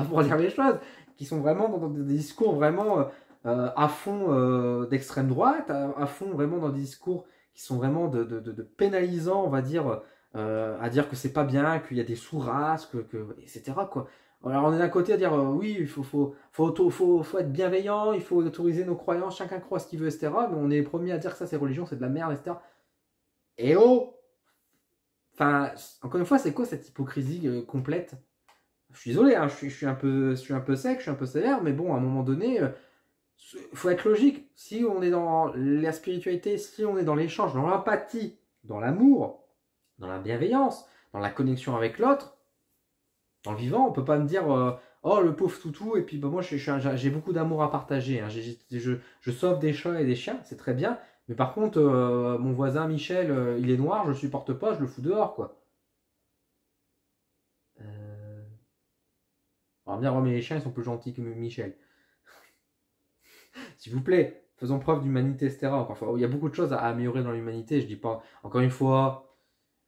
pour dire les choses, qui sont vraiment dans des discours vraiment à fond d'extrême droite, à fond vraiment dans des discours qui sont vraiment de pénalisants, on va dire, à dire que c'est pas bien, qu'il y a des sous-races, etc. quoi. Alors on est d'un côté à dire oui, il faut être bienveillant, il faut autoriser nos croyances, chacun croit ce qu'il veut, etc. Mais on est les premiers à dire que ça c'est religion, c'est de la merde, etc. Et oh, enfin, encore une fois, c'est quoi cette hypocrisie complète? Je suis désolé, hein, je suis un peu sec, je suis un peu sévère, mais bon, à un moment donné, il faut être logique. Si on est dans la spiritualité, si on est dans l'échange, dans l'empathie, dans l'amour, dans la bienveillance, dans la connexion avec l'autre, dans le vivant, on peut pas me dire oh le pauvre toutou, et puis bah, moi j'ai beaucoup d'amour à partager. Hein. Je sauve des chats et des chiens, c'est très bien. Mais par contre, mon voisin Michel, il est noir, je le supporte pas, je le fous dehors, quoi. Alors bien, mais les chiens, ils sont plus gentils que Michel. S'il vous plaît, faisons preuve d'humanité, etc. Enfin, il y a beaucoup de choses à améliorer dans l'humanité. Je dis pas, encore une fois,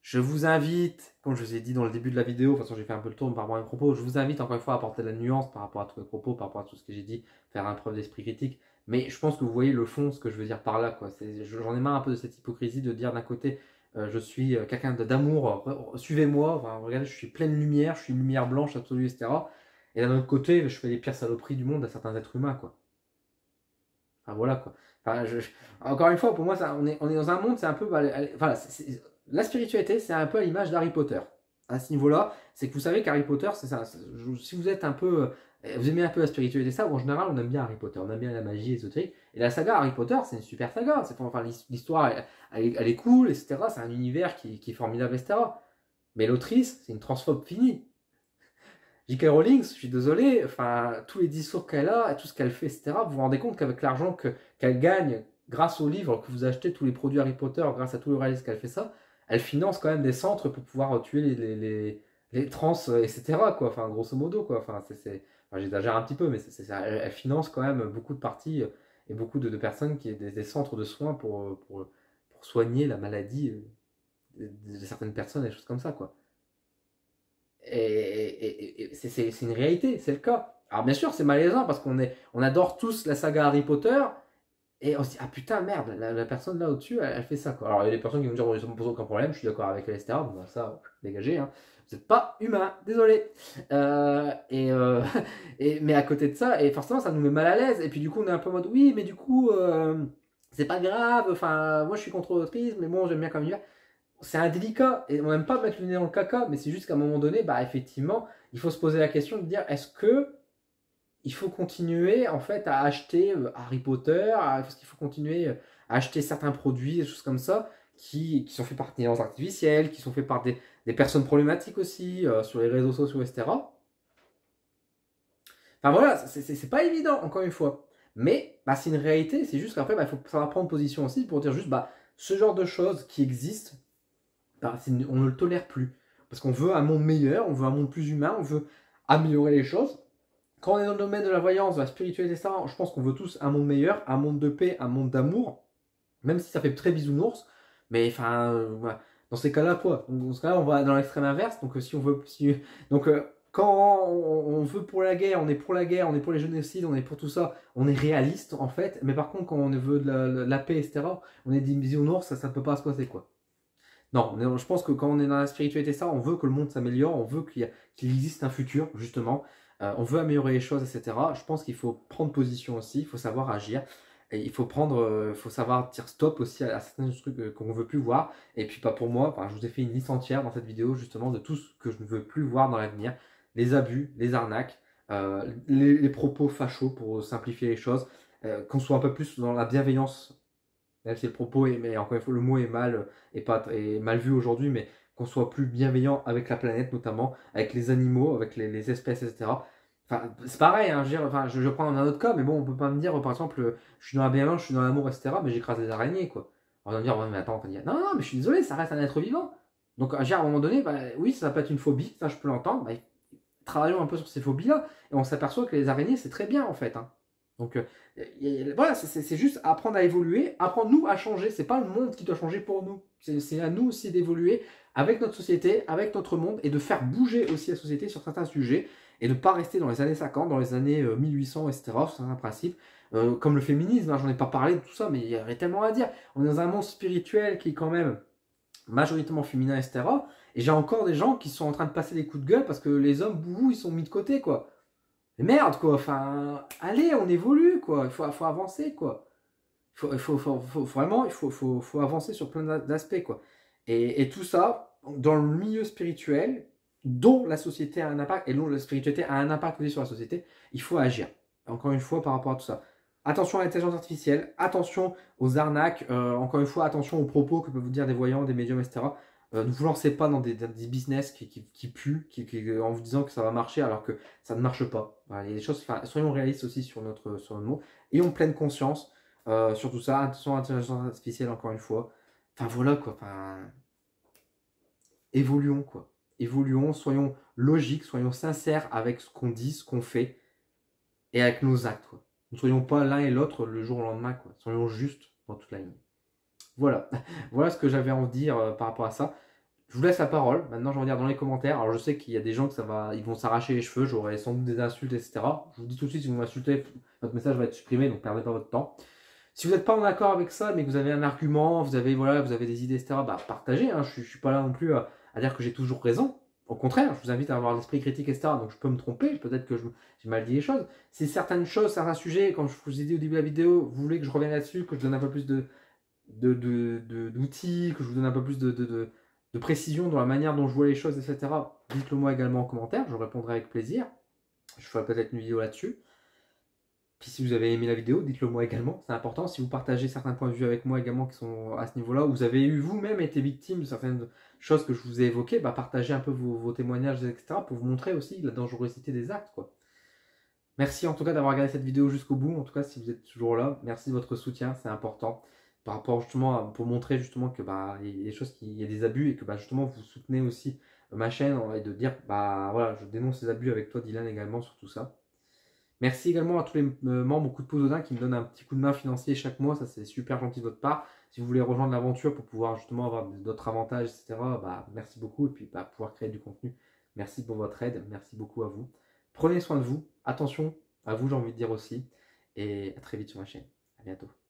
je vous invite, comme je vous ai dit dans le début de la vidéo, de toute façon j'ai fait un peu le tour par rapport à mes propos, je vous invite encore une fois à apporter de la nuance par rapport à tous mes propos, par rapport à tout ce que j'ai dit, faire un preuve d'esprit critique. Mais je pense que vous voyez le fond, ce que je veux dire par là, quoi. J'en ai marre un peu de cette hypocrisie de dire d'un côté, je suis quelqu'un d'amour, suivez-moi, enfin, regardez, je suis pleine lumière, je suis une lumière blanche absolue, etc. Et d'un autre côté, je fais les pires saloperies du monde à certains êtres humains, quoi. Enfin voilà, quoi. Enfin, encore une fois, pour moi, on est dans un monde, c'est un peu. Voilà, la spiritualité, c'est un peu à l'image d'Harry Potter. À ce niveau-là, c'est que vous savez qu'Harry Potter, c'est ça. Si vous êtes un peu. Vous aimez un peu la spiritualité, ça, en général, on aime bien Harry Potter, on aime bien la magie ésotérique. Et la saga Harry Potter, c'est une super saga. Enfin, l'histoire, elle est cool, etc. C'est un univers qui est formidable, etc. Mais l'autrice, c'est une transphobe finie. J.K. Rowling, je suis désolé, enfin, tous les discours qu'elle a, tout ce qu'elle fait, etc., vous vous rendez compte qu'avec l'argent qu'elle gagne grâce aux livres que vous achetez, tous les produits Harry Potter, grâce à tout le réalisme qu'elle fait ça, elle finance quand même des centres pour pouvoir tuer les trans, etc., quoi, enfin, grosso modo, quoi, enfin, enfin, j'exagère un petit peu, mais elle finance quand même beaucoup de parties et beaucoup de personnes qui des centres de soins pour soigner la maladie de certaines personnes, et des choses comme ça, quoi. Et c'est une réalité, c'est le cas. Alors bien sûr, c'est malaisant parce on adore tous la saga Harry Potter et on se dit ah putain merde, la personne là au-dessus, elle fait ça quoi. Alors il y a des personnes qui vont dire oh, ça me pose aucun problème, je suis d'accord avec elle, etc. Bon bah, ça, dégagez, hein. Vous n'êtes pas humain, désolé. Mais à côté de ça, et forcément ça nous met mal à l'aise. Et puis du coup on est un peu en mode oui, mais du coup c'est pas grave. Enfin moi je suis contre l'autisme, mais bon j'aime bien comme il va. C'est indélicat et on n'aime pas mettre le nez dans le caca, mais c'est juste qu'à un moment donné, bah effectivement, il faut se poser la question de dire est-ce que il faut continuer en fait à acheter Harry Potter, est-ce qu'il faut continuer à acheter certains produits, des choses comme ça, qui sont faits par intelligence artificielle, qui sont faits par des personnes problématiques aussi sur les réseaux sociaux, etc. Enfin voilà, c'est pas évident, encore une fois. Mais bah, c'est une réalité, c'est juste qu'après, bah, il faut savoir prendre position aussi pour dire juste bah, ce genre de choses qui existent on ne le tolère plus. Parce qu'on veut un monde meilleur, on veut un monde plus humain, on veut améliorer les choses. Quand on est dans le domaine de la voyance, de la spiritualité, etc., je pense qu'on veut tous un monde meilleur, un monde de paix, un monde d'amour, même si ça fait très bisounours. Mais enfin, voilà. Dans ces cas-là, quoi. Dans ce cas-là, on va dans l'extrême inverse. Donc, si on veut. Donc, quand on veut pour la guerre, on est pour la guerre, on est pour les génocides, on est pour tout ça, on est réaliste en fait. Mais par contre, quand on veut de la paix, etc., on est des bisounours, ça ne peut pas se passer, quoi. Non, je pense que quand on est dans la spiritualité, ça, on veut que le monde s'améliore, on veut qu'il existe un futur, justement. On veut améliorer les choses, etc. Je pense qu'il faut prendre position aussi, il faut savoir agir. Et il faut faut savoir dire stop aussi à certains trucs qu'on ne veut plus voir. Et puis pas pour moi, enfin, je vous ai fait une liste entière dans cette vidéo, justement, de tout ce que je ne veux plus voir dans l'avenir. Les abus, les arnaques, les propos fachos pour simplifier les choses. Qu'on soit un peu plus dans la bienveillance. Même si le propos est, mais encore une fois, le mot est mal vu aujourd'hui, mais qu'on soit plus bienveillant avec la planète, notamment, avec les animaux, avec les espèces, etc. Enfin, c'est pareil, hein, je prends un autre cas, mais bon, on peut pas me dire, par exemple, je suis dans la bienveillance, je suis dans l'amour, etc., mais j'écrase des araignées, quoi. On va me dire, ouais, mais attends, on va dire, non, non, mais je suis désolé, ça reste un être vivant. Donc, à un moment donné, bah, oui, ça va pas être une phobie, ça je peux l'entendre, bah, travaillons un peu sur ces phobies-là, et on s'aperçoit que les araignées, c'est très bien, en fait, hein. Donc, voilà, c'est juste apprendre à évoluer, apprendre nous à changer. C'est pas le monde qui doit changer pour nous. C'est à nous aussi d'évoluer avec notre société, avec notre monde, et de faire bouger aussi la société sur certains sujets, et de ne pas rester dans les années 50, dans les années 1800, etc., sur certains principes. Comme le féminisme, hein, j'en ai pas parlé de tout ça, mais il y aurait tellement à dire. On est dans un monde spirituel qui est quand même majoritairement féminin, etc. Et j'ai encore des gens qui sont en train de passer des coups de gueule parce que les hommes boubous, ils sont mis de côté, quoi. Mais merde, quoi, enfin, allez, on évolue, quoi, faut avancer, quoi. Vraiment, faut avancer sur plein d'aspects, quoi. Et tout ça, dans le milieu spirituel, dont la société a un impact, et dont la spiritualité a un impact aussi sur la société, il faut agir. Encore une fois, par rapport à tout ça. Attention à l'intelligence artificielle, attention aux arnaques, encore une fois, attention aux propos que peuvent vous dire des voyants, des médiums, etc. Ne vous lancez pas dans des business qui puent, en vous disant que ça va marcher alors que ça ne marche pas. Voilà, il y a des choses, enfin, soyons réalistes aussi sur notre mot. Ayons pleine conscience sur tout ça. Attention à l'intelligence artificielle, encore une fois. Enfin voilà quoi. Enfin, évoluons quoi. Évoluons, soyons logiques, soyons sincères avec ce qu'on dit, ce qu'on fait et avec nos actes. Quoi. Ne soyons pas l'un et l'autre le jour au lendemain. Quoi. Soyons justes dans toute la ligne. Voilà, voilà ce que j'avais à en dire par rapport à ça. Je vous laisse la parole. Maintenant, je vais dire dans les commentaires. Alors, je sais qu'il y a des gens que ils vont s'arracher les cheveux. J'aurai sans doute des insultes, etc. Je vous dis tout de suite, si vous m'insultez, votre message va être supprimé, donc perdez pas votre temps. Si vous n'êtes pas en accord avec ça, mais que vous avez un argument, vous avez des idées, etc., bah, partagez. Hein. Je suis pas là non plus à dire que j'ai toujours raison. Au contraire, je vous invite à avoir l'esprit critique, etc. Donc, je peux me tromper. Peut-être que j'ai mal dit les choses. Si certaines choses, certains sujets, comme je vous ai dit au début de la vidéo, vous voulez que je revienne là-dessus, que je donne un peu plus d'outils, que je vous donne un peu plus de précision dans la manière dont je vois les choses, etc., dites-le moi également en commentaire, je répondrai avec plaisir. Je ferai peut-être une vidéo là-dessus. Puis si vous avez aimé la vidéo, dites-le moi également, c'est important. Si vous partagez certains points de vue avec moi également qui sont à ce niveau-là, ou vous avez vous-même été victime de certaines choses que je vous ai évoquées, bah partagez un peu vos témoignages, etc., pour vous montrer aussi la dangerosité des actes, quoi. Merci en tout cas d'avoir regardé cette vidéo jusqu'au bout. En tout cas, si vous êtes toujours là, merci de votre soutien, c'est important. Par rapport justement pour montrer justement que bah il y a des choses il y a des abus et que bah justement vous soutenez aussi ma chaîne et de dire bah voilà, je dénonce ces abus avec toi Dylan également sur tout ça. Merci également à tous les membres Coup de pouce Odin qui me donnent un petit coup de main financier chaque mois, ça c'est super gentil de votre part. Si vous voulez rejoindre l'aventure pour pouvoir justement avoir d'autres avantages, etc., bah merci beaucoup et puis bah, pouvoir créer du contenu. Merci pour votre aide, merci beaucoup à vous. Prenez soin de vous, attention à vous j'ai envie de dire aussi, et à très vite sur ma chaîne. À bientôt.